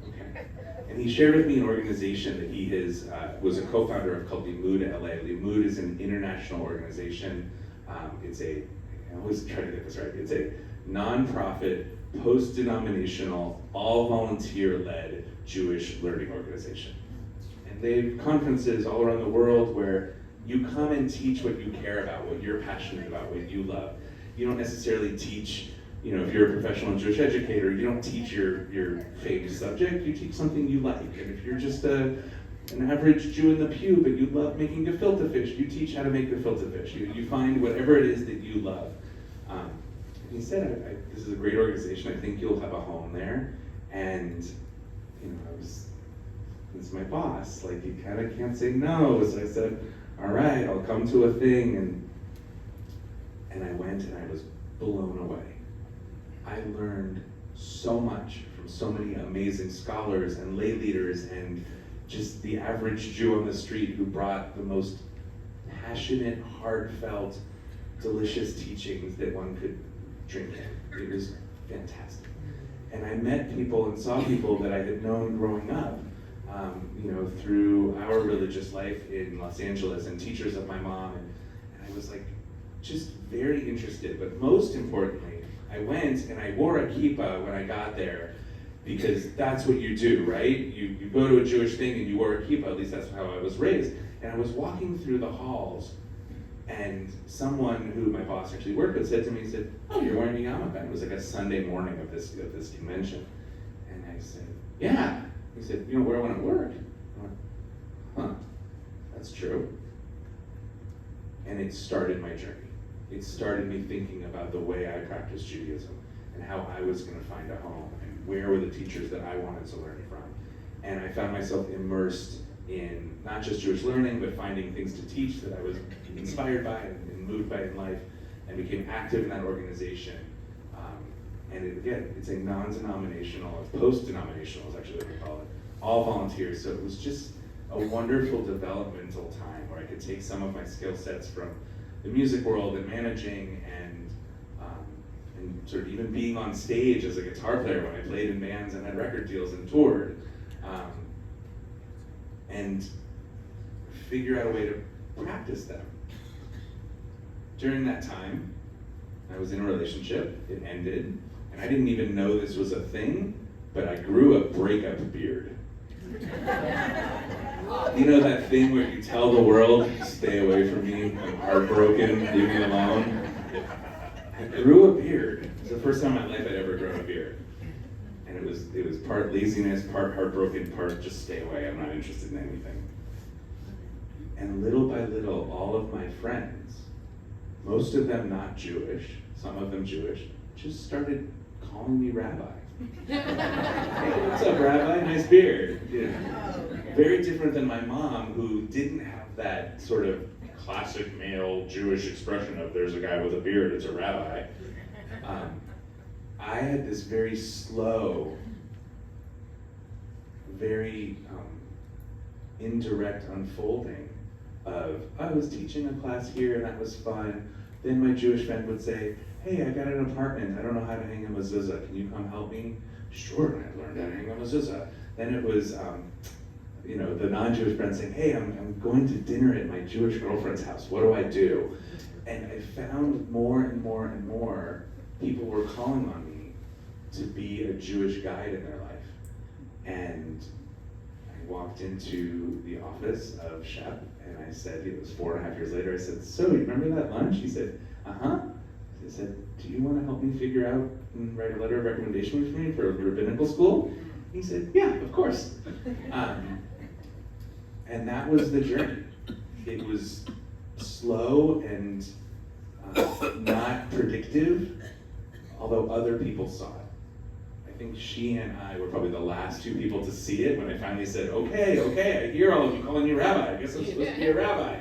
Okay. And he shared with me an organization that he was a co-founder of called Limud LA. Limud is an international organization. I always try to get this right. It's a nonprofit, post-denominational, all volunteer-led Jewish learning organization. And they have conferences all around the world where you come and teach what you care about, what you're passionate about, what you love. You don't necessarily teach, if you're a professional Jewish educator, you don't teach your favorite subject, you teach something you like. And if you're just an average Jew in the pew, but you love making gefilte fish, you teach how to make gefilte fish. You find whatever it is that you love. And he said, this is a great organization, I think you'll have a home there. And it's my boss, like you kind of can't say no. So I said, all right, I'll come to a thing. And I went and I was blown away. I learned so much from so many amazing scholars and lay leaders and just the average Jew on the street who brought the most passionate, heartfelt, delicious teachings that one could drink in. It was fantastic. And I met people and saw people that I had known growing up, through our religious life in Los Angeles and teachers of my mom. And I was like, just very interested. But most importantly, I went and I wore a kippah when I got there because that's what you do, right? You go to a Jewish thing and you wear a kippah, at least that's how I was raised. And I was walking through the halls, and someone who my boss actually worked with said to me, he said, "Oh, you're wearing a yarmulke." It was like a Sunday morning of this convention. And I said, "Yeah." He said, "You don't wear one at work." I went, "Huh, that's true." And it started my journey. It started me thinking about the way I practiced Judaism and how I was going to find a home and where were the teachers that I wanted to learn from. And I found myself immersed in not just Jewish learning, but finding things to teach that I was inspired by and moved by in life, and became active in that organization. And again, it's a non-denominational, post-denominational is actually what we call it, all volunteers. So it was just a wonderful developmental time where I could take some of my skill sets from the music world and managing and sort of even being on stage as a guitar player when I played in bands and had record deals and toured, and figure out a way to practice them. During that time, I was in a relationship, it ended, and I didn't even know this was a thing, but I grew a breakup beard. You know that thing where you tell the world, "Stay away from me, I'm heartbroken, leave me alone"? I grew a beard. It was the first time in my life I'd ever grown a beard. And it was part laziness, part heartbroken, part just stay away, I'm not interested in anything. And little by little, all of my friends, most of them not Jewish, some of them Jewish, just started calling me Rabbi. "Hey, what's up, Rabbi? Nice beard." You know, very different than my mom, who didn't have that sort of classic male Jewish expression of "there's a guy with a beard, it's a rabbi." I had this very slow, very indirect unfolding of, I was teaching a class here and that was fun. Then my Jewish friend would say, "Hey, I got an apartment, I don't know how to hang a mezuzah, can you come help me?" Sure, and I learned how to hang a mezuzah. Then it was, the non-Jewish friend saying, "Hey, I'm going to dinner at my Jewish girlfriend's house, what do I do?" And I found more and more and more people were calling on me to be a Jewish guide in their life. And I walked into the office of Shep, and I said, it was 4.5 years later, I said, "So, you remember that lunch?" He said, "Uh-huh." I said, "Do you want to help me figure out and write a letter of recommendation for me for rabbinical school?" He said, "Yeah, of course." And that was the journey. It was slow and not predictive, although other people saw it. I think she and I were probably the last two people to see it when I finally said, okay, I hear all of you calling me rabbi, I guess I'm supposed to be a rabbi.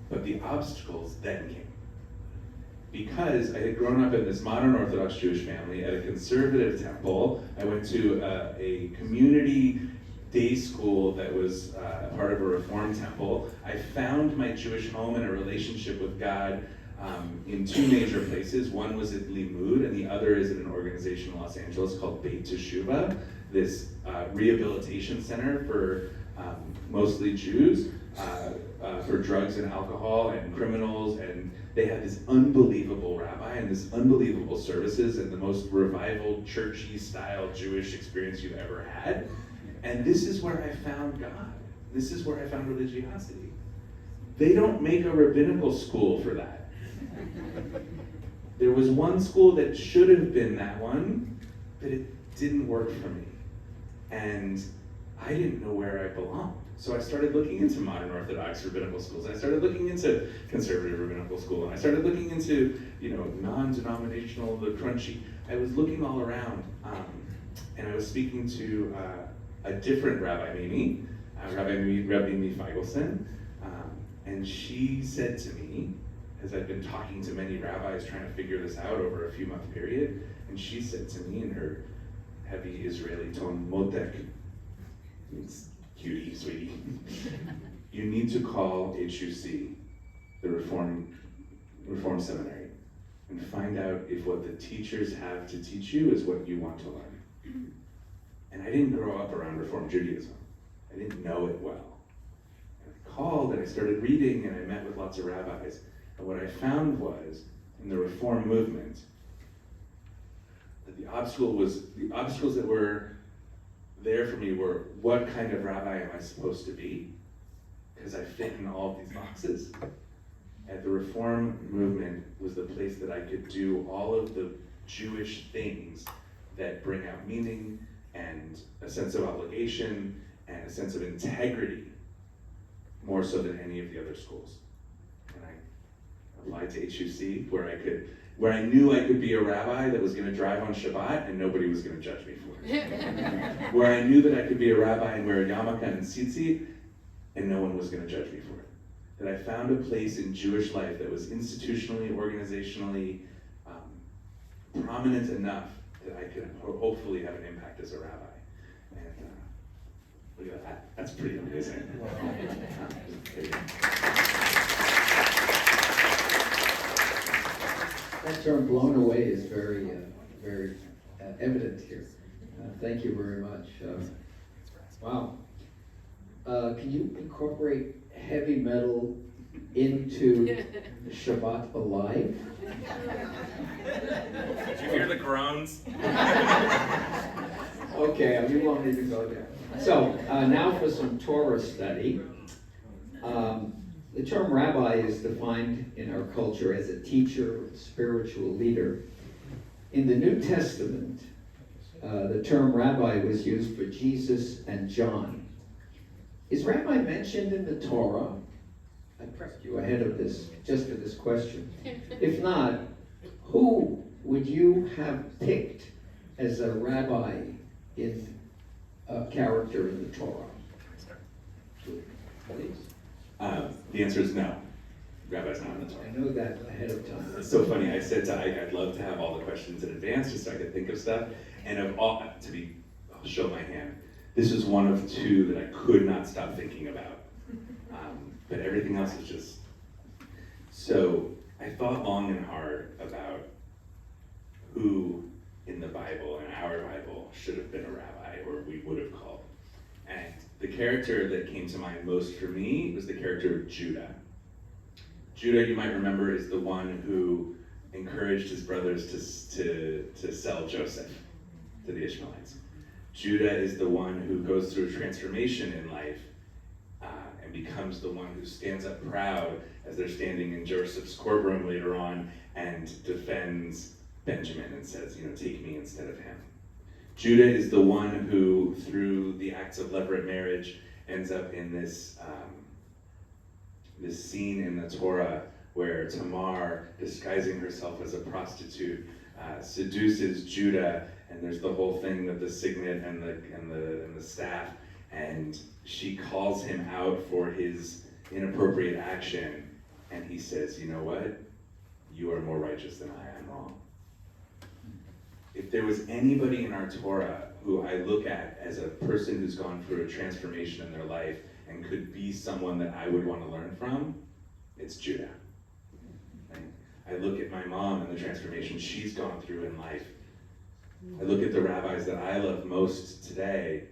But the obstacles then came. Because I had grown up in this modern Orthodox Jewish family at a conservative temple, I went to a community day school that was part of a Reform temple. I found my Jewish home and a relationship with God in two major places. One was at Limud, and the other is at an organization in Los Angeles called Beit Teshuvah, this rehabilitation center for mostly Jews, for drugs and alcohol and criminals, and they had this unbelievable rabbi and this unbelievable services and the most revival, churchy style Jewish experience you've ever had. And this is where I found God. This is where I found religiosity. They don't make a rabbinical school for that. There was one school that should have been that one, but it didn't work for me. And I didn't know where I belonged. So I started looking into modern Orthodox rabbinical schools. I started looking into conservative rabbinical school. And I started looking into, non-denominational, the crunchy. I was looking all around. And I was speaking to a different Rabbi Mimi, Rabbi Mimi Feigelson. And she said to me, as I've been talking to many rabbis trying to figure this out over a few month period, and she said to me in her heavy Israeli tone, "Motek," means cutie, sweetie, "you need to call HUC, the Reform Seminary, and find out if what the teachers have to teach you is what you want to learn." And I didn't grow up around Reform Judaism. I didn't know it well. And I called and I started reading and I met with lots of rabbis. And what I found was, in the Reform movement, that the the obstacles that were there for me were, what kind of rabbi am I supposed to be? Because I fit in all of these boxes. And the Reform movement was the place that I could do all of the Jewish things that bring out meaning and a sense of obligation and a sense of integrity, more so than any of the other schools. And I applied to HUC, where I knew I could be a rabbi that was going to drive on Shabbat and nobody was going to judge me for it. Where I knew that I could be a rabbi and wear a yarmulke and tzitzit and no one was going to judge me for it. That I found a place in Jewish life that was institutionally, organizationally prominent enough that I could hopefully have an impact as a rabbi. And look at that. That's pretty amazing. That term "blown away" is very, very evident here. Thank you very much. Wow. Can you incorporate heavy metal into Shabbat Alive? Did you hear the groans? Okay, you won't need to go there. So now for some Torah study. The term rabbi is defined in our culture as a teacher, spiritual leader. In the New Testament, the term rabbi was used for Jesus and John. Is rabbi mentioned in the Torah? I prepped you ahead of this, just for this question. If not, who would you have picked as a rabbi in a character in the Torah? Please. The answer is no. Rabbi's not in the Torah. I know that ahead of time. It's so funny. I said to Ike, I'd love to have all the questions in advance just so I could think of stuff. And of all, I'll show my hand. This is one of two that I could not stop thinking about. But everything else is just. So I thought long and hard about who in the Bible, in our Bible, should have been a rabbi, or we would have called. And the character that came to mind most for me was the character of Judah. Judah, you might remember, is the one who encouraged his brothers to sell Joseph to the Ishmaelites. Judah is the one who goes through a transformation in life and becomes the one who stands up proud as they're standing in Joseph's courtroom later on and defends Benjamin and says, take me instead of him. Judah is the one who, through the acts of levirate marriage, ends up in this scene in the Torah where Tamar, disguising herself as a prostitute, seduces Judah, and there's the whole thing with the signet and the staff, and she calls him out for his inappropriate action, and he says, you know what? You are more righteous than I am wrong. If there was anybody in our Torah who I look at as a person who's gone through a transformation in their life and could be someone that I would want to learn from, it's Judah. Right? I look at my mom and the transformation she's gone through in life. I look at the rabbis that I love most today,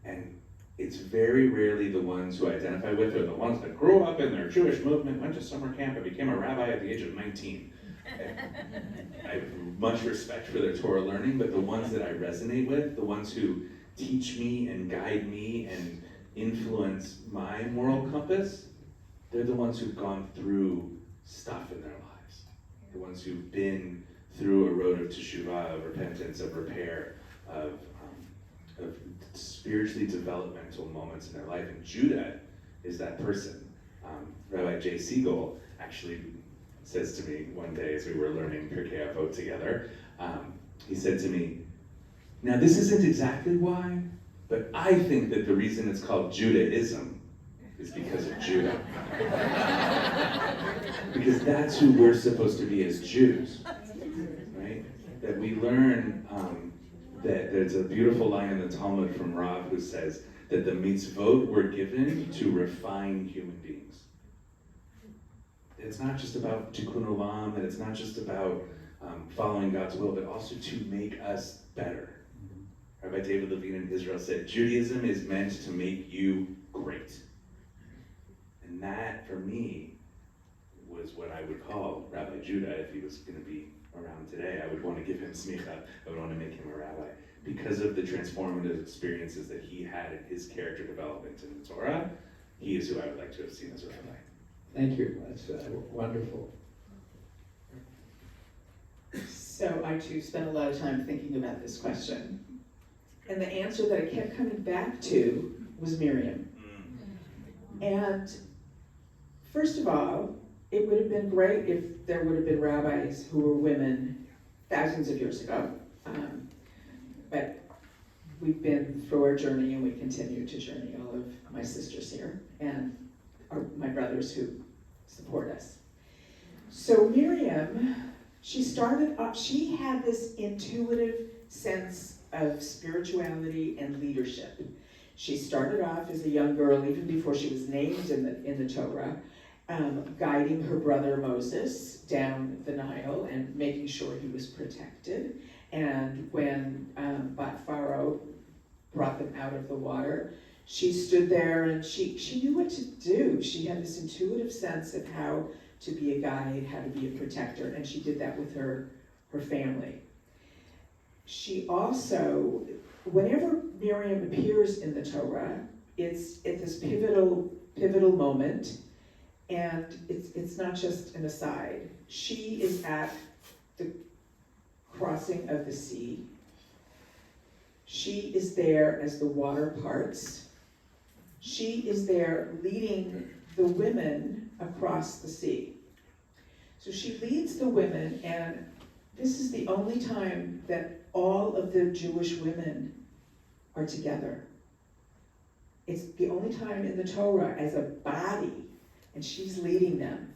and it's very rarely the ones who I identify with are the ones that grew up in their Jewish movement, went to summer camp, and became a rabbi at the age of 19. I have much respect for their Torah learning, but the ones that I resonate with, the ones who teach me and guide me and influence my moral compass, they're the ones who've gone through stuff in their lives. The ones who've been through a road of teshuvah, of repentance, of repair, of spiritually developmental moments in their life. And Judah is that person. Rabbi J. Siegel actually says to me one day as we were learning Pirkei Avot together, he said to me, now this isn't exactly why, but I think that the reason it's called Judaism is because of Judah. Because that's who we're supposed to be as Jews, right? That we learn that there's a beautiful line in the Talmud from Rav who says that the mitzvot were given to refine human beings. It's not just about tikkun olam, and it's not just about following God's will, but also to make us better. Rabbi David Levine in Israel said, Judaism is meant to make you great. And that, for me, was what I would call Rabbi Judah if he was going to be around today, I would want to give him smicha, I would want to make him a rabbi. Because of the transformative experiences that he had in his character development in the Torah, he is who I would like to have seen as a rabbi. Thank you, that's wonderful. So I too spent a lot of time thinking about this question. And the answer that I kept coming back to was Miriam. And first of all, it would have been great if there would have been rabbis who were women thousands of years ago. But we've been through our journey and we continue to journey, all of my sisters here and my brothers who support us. So Miriam, she had this intuitive sense of spirituality and leadership. She started off as a young girl, even before she was named in the Torah, guiding her brother Moses down the Nile and making sure he was protected. And when Pharaoh brought them out of the water, she stood there and she knew what to do. She had this intuitive sense of how to be a guide, how to be a protector, and she did that with her family. She also, whenever Miriam appears in the Torah, it's at this pivotal moment, and it's not just an aside. She is at the crossing of the sea. She is there as the water parts. She is there leading the women across the sea. So she leads the women, and this is the only time that all of the Jewish women are together. It's the only time in the Torah as a body, and she's leading them.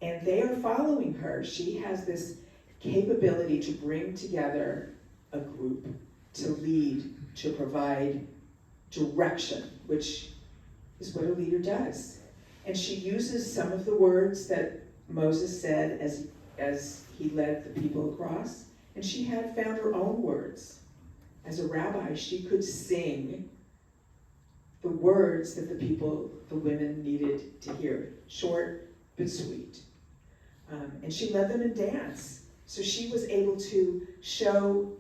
And they are following her. She has this capability to bring together a group, to lead, to provide direction, which is what a leader does. And she uses some of the words that Moses said as he led the people across, and she had found her own words. As a rabbi, she could sing the words that the women needed to hear, short but sweet. And she led them in dance. So she was able to show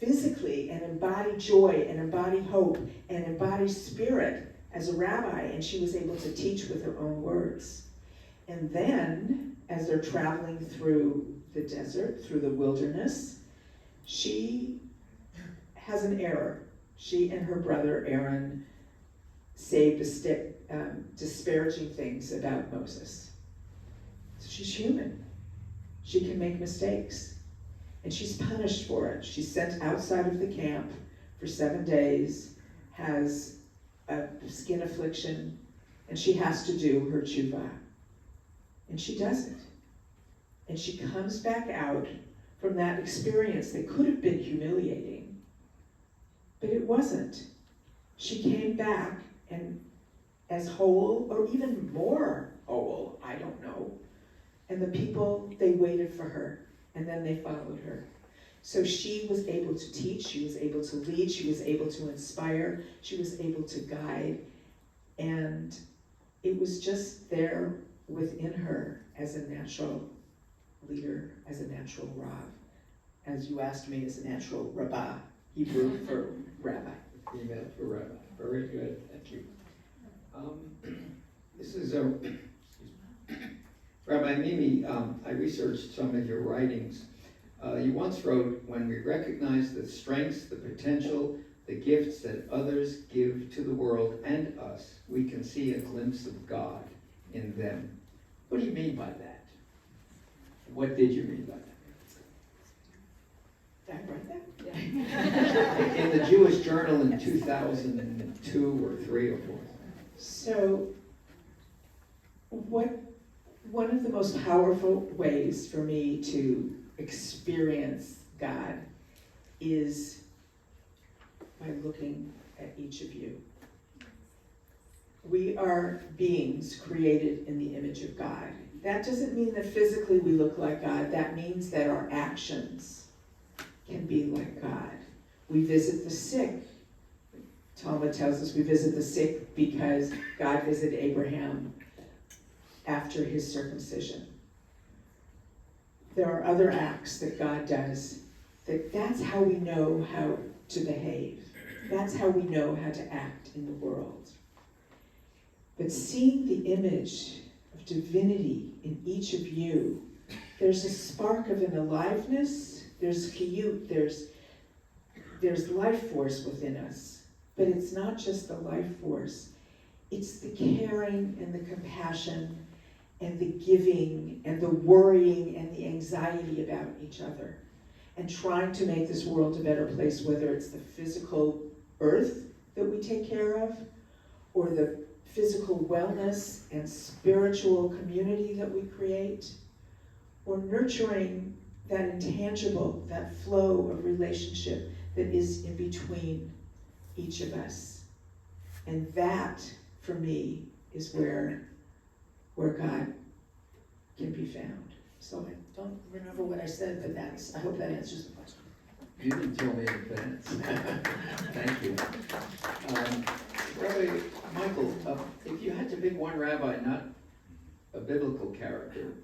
physically and embody joy and embody hope and embody spirit as a rabbi, and she was able to teach with her own words. And then, as they're traveling through the desert, through the wilderness, she has an error. She and her brother Aaron say disparaging things about Moses. So she's human. She can make mistakes. And she's punished for it. She's sent outside of the camp for 7 days, has a skin affliction, and she has to do her tshuva. And she does it. And she comes back out from that experience that could have been humiliating, but it wasn't. She came back and as whole, or even more whole, I don't know. And the people, they waited for her, and then they followed her. So she was able to teach, she was able to lead, she was able to inspire, she was able to guide, and it was just there within her as a natural leader, as a natural Rav. As you asked me, as a natural Rabbi, Hebrew for rabbi. Female for rabbi. Very good, thank you. This is Rabbi Mimi, I researched some of your writings. You once wrote, when we recognize the strengths, the potential, the gifts that others give to the world and us, we can see a glimpse of God in them. What do you mean by that? What did you mean by that? Did I write that? Yeah. In the Jewish Journal in 2002 or 3 or 4. So, one of the most powerful ways for me to experience God is by looking at each of you. We are beings created in the image of God. That doesn't mean that physically we look like God. That means that our actions can be like God. We visit the sick. Talmud tells us we visit the sick because God visited Abraham after his circumcision. there are other acts that God does, that's how we know how to behave. That's how we know how to act in the world. But seeing the image of divinity in each of you, there's a spark of an aliveness, there's chiyut, there's life force within us. But it's not just the life force, it's the caring and the compassion and the giving and the worrying and the anxiety about each other. And trying to make this world a better place, whether it's the physical earth that we take care of, or the physical wellness and spiritual community that we create, or nurturing that intangible, that flow of relationship that is in between each of us. And that, for me, is where God can be found. So I don't remember what I said, but I hope that answers the question. You didn't tell me in advance. Thank you. Rabbi Michael, if you had to pick one rabbi, not a biblical character,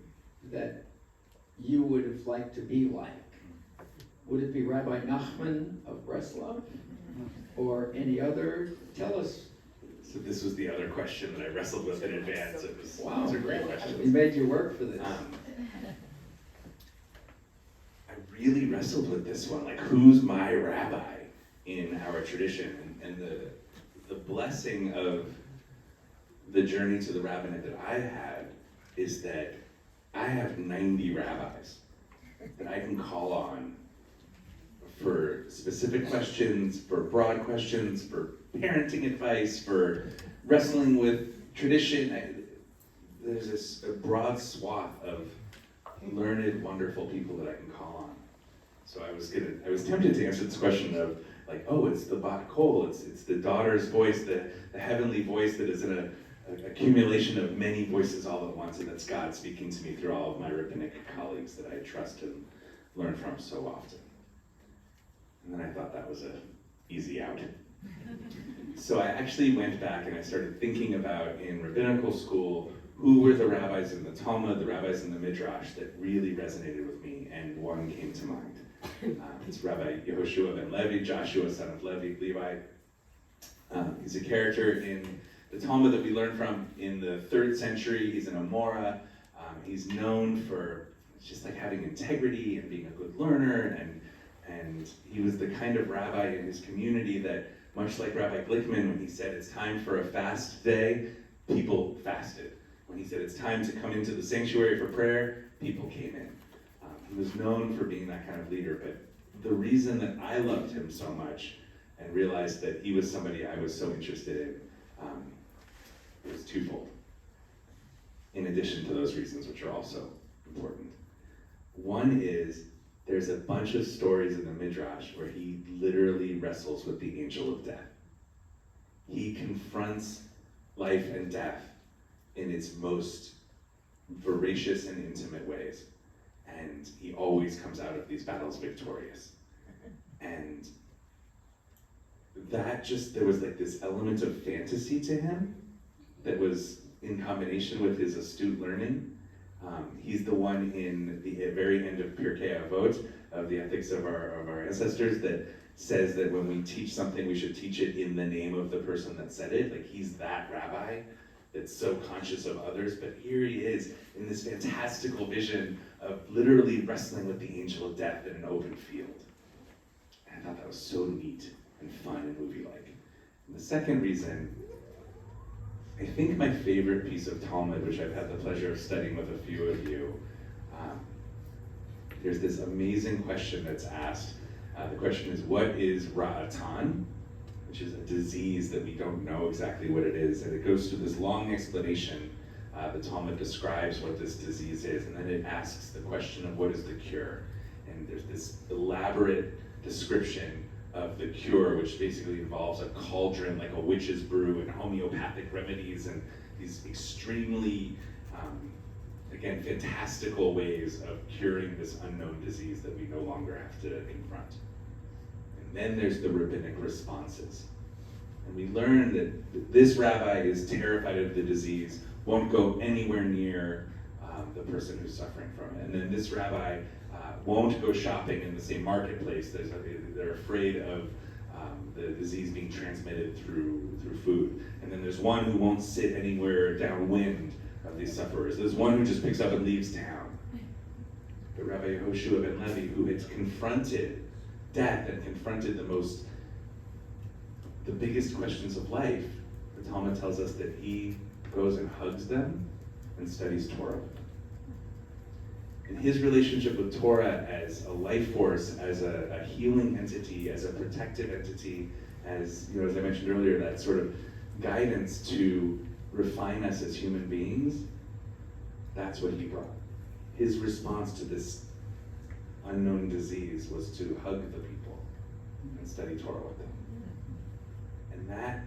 that you would have liked to be like, would it be Rabbi Nachman of Breslov or any other? Tell us. So this was the other question that I wrestled with in advance. Wow. Those are great questions. We made you work for this. I really wrestled with this one, like who's my rabbi in our tradition, and the blessing of the journey to the rabbinate that I had is that I have 90 rabbis that I can call on for specific questions, for broad questions, for parenting advice, for wrestling with tradition. There's a broad swath of learned, wonderful people that I can call on. So I was tempted to answer this question of like, oh, it's the bat kol, it's the daughter's voice, the heavenly voice that is in an accumulation of many voices all at once, and that's God speaking to me through all of my rabbinic colleagues that I trust and learn from so often. And then I thought that was an easy out. So I actually went back and I started thinking about in rabbinical school, who were the rabbis in the Talmud, the rabbis in the Midrash that really resonated with me, and one came to mind. It's Rabbi Yehoshua ben Levi, Joshua, son of Levi. He's a character in the Talmud that we learn from in the 3rd century. He's an Amora. He's known for just like having integrity and being a good learner, and he was the kind of rabbi in his community that, much like Rabbi Glickman, when he said it's time for a fast day, people fasted. When he said it's time to come into the sanctuary for prayer, people came in. He was known for being that kind of leader, but the reason that I loved him so much and realized that he was somebody I was so interested in was twofold, in addition to those reasons, which are also important. One is, there's a bunch of stories in the Midrash where he literally wrestles with the angel of death. He confronts life and death in its most voracious and intimate ways. And he always comes out of these battles victorious. And there was like this element of fantasy to him that was in combination with his astute learning. He's the one in the very end of Pirkei Avot, of the ethics of our ancestors, that says that when we teach something, we should teach it in the name of the person that said it. Like, he's that rabbi that's so conscious of others, but here he is in this fantastical vision of literally wrestling with the angel of death in an open field. And I thought that was so neat and fun and movie-like. And the second reason, I think my favorite piece of Talmud, which I've had the pleasure of studying with a few of you, there's this amazing question that's asked. The question is, what is Ra'atan? Which is a disease that we don't know exactly what it is. And it goes through this long explanation. The Talmud describes what this disease is, and then it asks the question of what is the cure. And there's this elaborate description of the cure, which basically involves a cauldron, like a witch's brew, and homeopathic remedies, and these extremely, again, fantastical ways of curing this unknown disease that we no longer have to confront. And then there's the rabbinic responses. And we learn that this rabbi is terrified of the disease, won't go anywhere near the person who's suffering from it. And then this rabbi won't go shopping in the same marketplace. They're afraid of the disease being transmitted through food. And then there's one who won't sit anywhere downwind of these sufferers. There's one who just picks up and leaves town. But Rabbi Yehoshua ben Levi, who had confronted death and confronted the biggest questions of life, the Talmud tells us that he goes and hugs them and studies Torah. And his relationship with Torah as a life force, as a healing entity, as a protective entity, as I mentioned earlier, that sort of guidance to refine us as human beings, that's what he brought. His response to this unknown disease was to hug the people and study Torah with them. And that,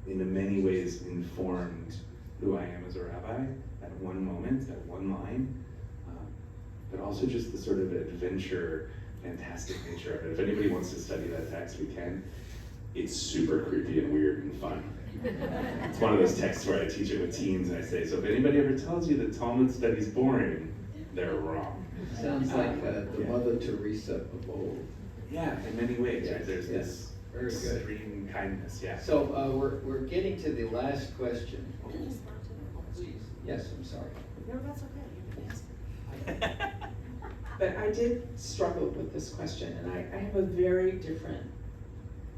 in many ways, informed who I am as a rabbi at one moment, at one line, but also just the sort of adventure, fantastic nature of it. If anybody wants to study that text, we can. It's super creepy and weird and fun. It's one of those texts where I teach it with teens and I say, so if anybody ever tells you that Talmud study's boring, they're wrong. Sounds like the Mother Teresa of old. Yeah, in many ways, Yes, right? There's yes. this Very good. extreme kindness, yeah. So we're getting to the last question. Please. Yes, I'm sorry. No, that's okay. You can ask. But I did struggle with this question, and I have a very different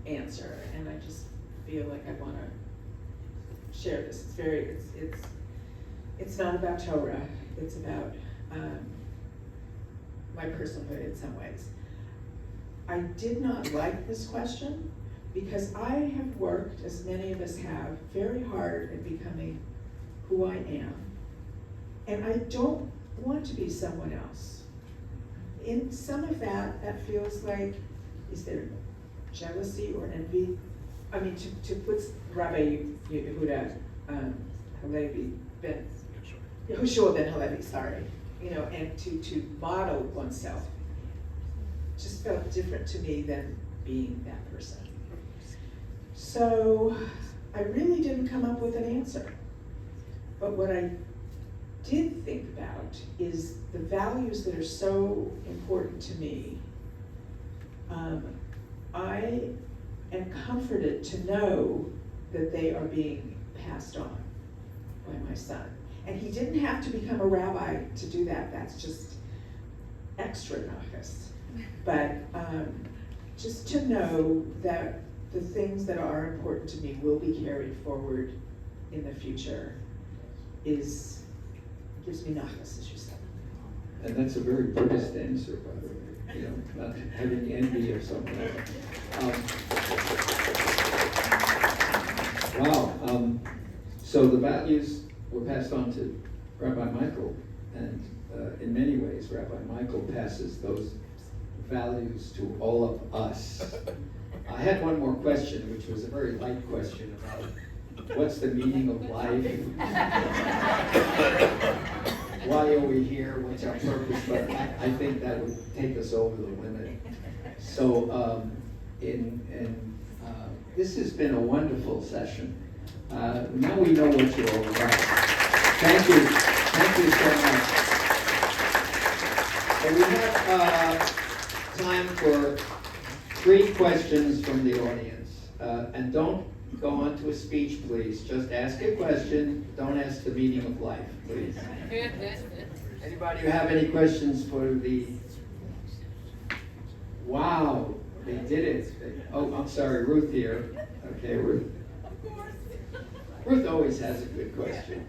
answer, and I just feel like I want to share this. It's not about Torah. It's about my personhood in some ways. I did not like this question because I have worked, as many of us have, very hard at becoming who I am, and I don't want to be someone else. In some of that feels like, is there jealousy or envy? I mean, to put Rabbi Yehuda Halevi ben Yehoshua ben Halevi, sorry, and to model oneself just felt different to me than being that person. So I really didn't come up with an answer. But what I did think about is the values that are so important to me. I am comforted to know that they are being passed on by my son. And he didn't have to become a rabbi to do that. That's just extra nachas. But just to know that the things that are important to me will be carried forward in the future gives me nachas, as you said. And that's a very Buddhist answer, by the way, not having envy of someone else. Wow. So the values were passed on to Rabbi Michael, and in many ways, Rabbi Michael passes those values to all of us. I had one more question, which was a very light question about what's the meaning of life? Why are we here? What's our purpose? But I think that would take us over the limit. So, this has been a wonderful session. Now we know what you're all about. Thank you so much. And we have time for 3 questions from the audience. And don't go on to a speech, please. Just ask a question. Don't ask the meaning of life, please. Anybody who have any questions for the... Wow, they did it. Oh, I'm sorry, Ruth here. Okay, Ruth. Ruth always has a good question.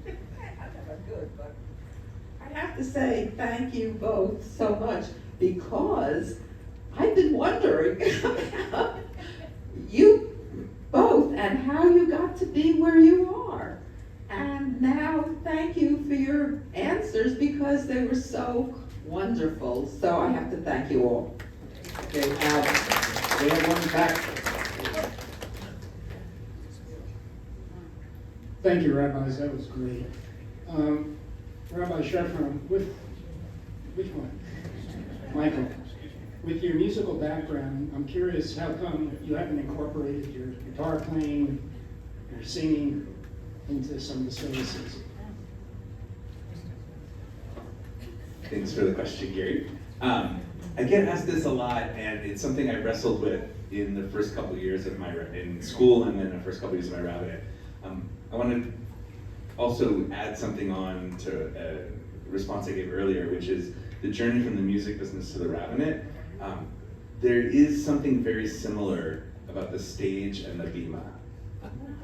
I have to say thank you both so much, because I've been wondering about you both and how you got to be where you are. And now thank you for your answers, because they were so wonderful. So I have to thank you all. Okay, we have one back. Thank you, rabbis. That was great. Rabbi Shefrin, which one? Michael, with your musical background, I'm curious how come you haven't incorporated your guitar playing, your singing into some of the services? Thanks for the question, Gary. I get asked this a lot, and it's something I wrestled with in the first couple of years of in school, and then the first couple of years of my rabbinate. I want to also add something on to a response I gave earlier, which is the journey from the music business to the rabbinate. There is something very similar about the stage and the bima.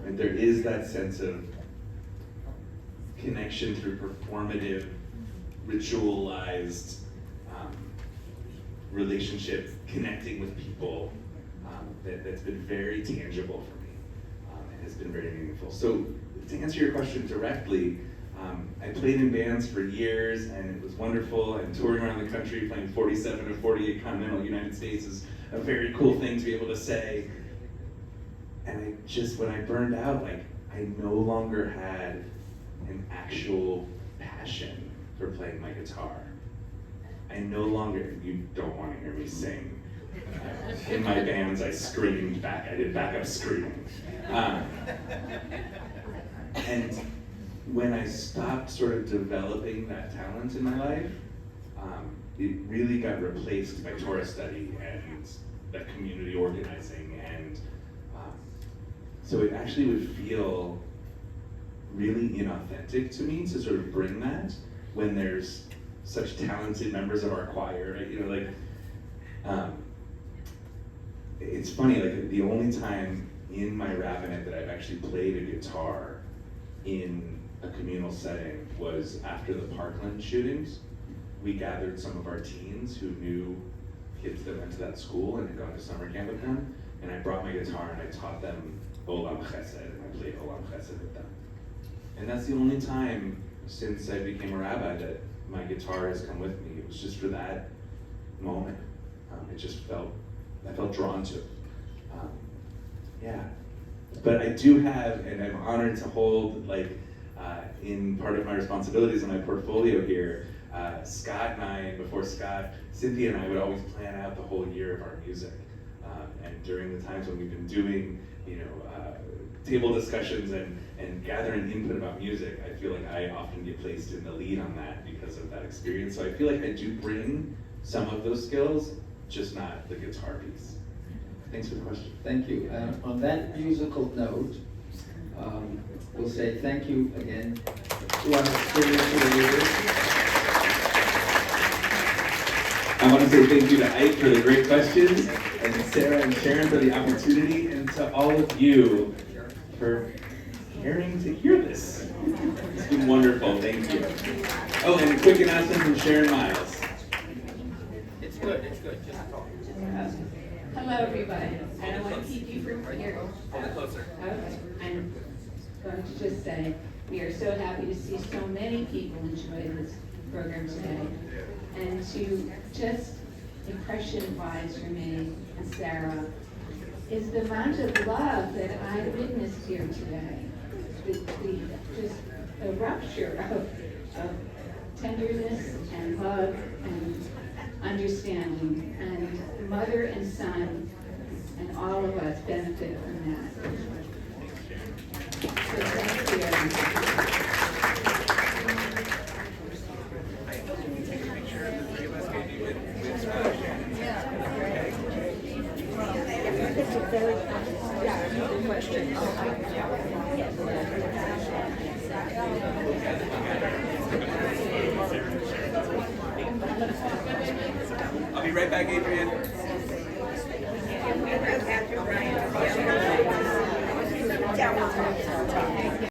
And there is that sense of connection through performative, ritualized relationship, connecting with people, that's been very tangible for me and has been very meaningful. So to answer your question directly, I played in bands for years, and it was wonderful, and touring around the country, playing 47 of 48 continental United States is a very cool thing to be able to say. And when I burned out, like, I no longer had an actual passion for playing my guitar. I no longer, you don't want to hear me sing. In my bands, I screamed back, I did backup screaming. And when I stopped sort of developing that talent in my life, it really got replaced by Torah study and that community organizing. And so it actually would feel really inauthentic to me to sort of bring that when there's such talented members of our choir, right? You know, like, it's funny, like the only time in my rabbinate that I've actually played a guitar in a communal setting was after the Parkland shootings. We gathered some of our teens who knew kids that went to that school and had gone to summer camp with them, and I brought my guitar and I taught them Olam Chesed, and I played Olam Chesed with them. And that's the only time since I became a rabbi that my guitar has come with me. It was just for that moment. I felt drawn to it. Yeah. But I do have, and I'm honored to hold, like, in part of my responsibilities in my portfolio here, Scott and I, and before Scott, Cynthia and I would always plan out the whole year of our music. And during the times when we've been doing, table discussions and gathering input about music, I feel like I often get placed in the lead on that because of that experience. So I feel like I do bring some of those skills, just not the guitar piece. Thanks for the question. Thank you. On that musical note, we'll say thank you again to our spiritual leaders. I want to say thank you to Ike for the great questions, and to Sarah and Sharon for the opportunity, and to all of you for caring to hear this. It's been wonderful, thank you. Oh, and a quick announcement from Sharon Miles. It's good, just talk. Hello, everybody. I don't want to keep you from here. Hold it closer. Okay. I'm going to just say, we are so happy to see so many people enjoy this program today. And to just impression-wise for me and Sarah is the amount of love that I witnessed here today. Just a rupture of tenderness and love and understanding, and mother and son and all of us benefit from that. So thank you, everybody. It's a very, yeah, good question.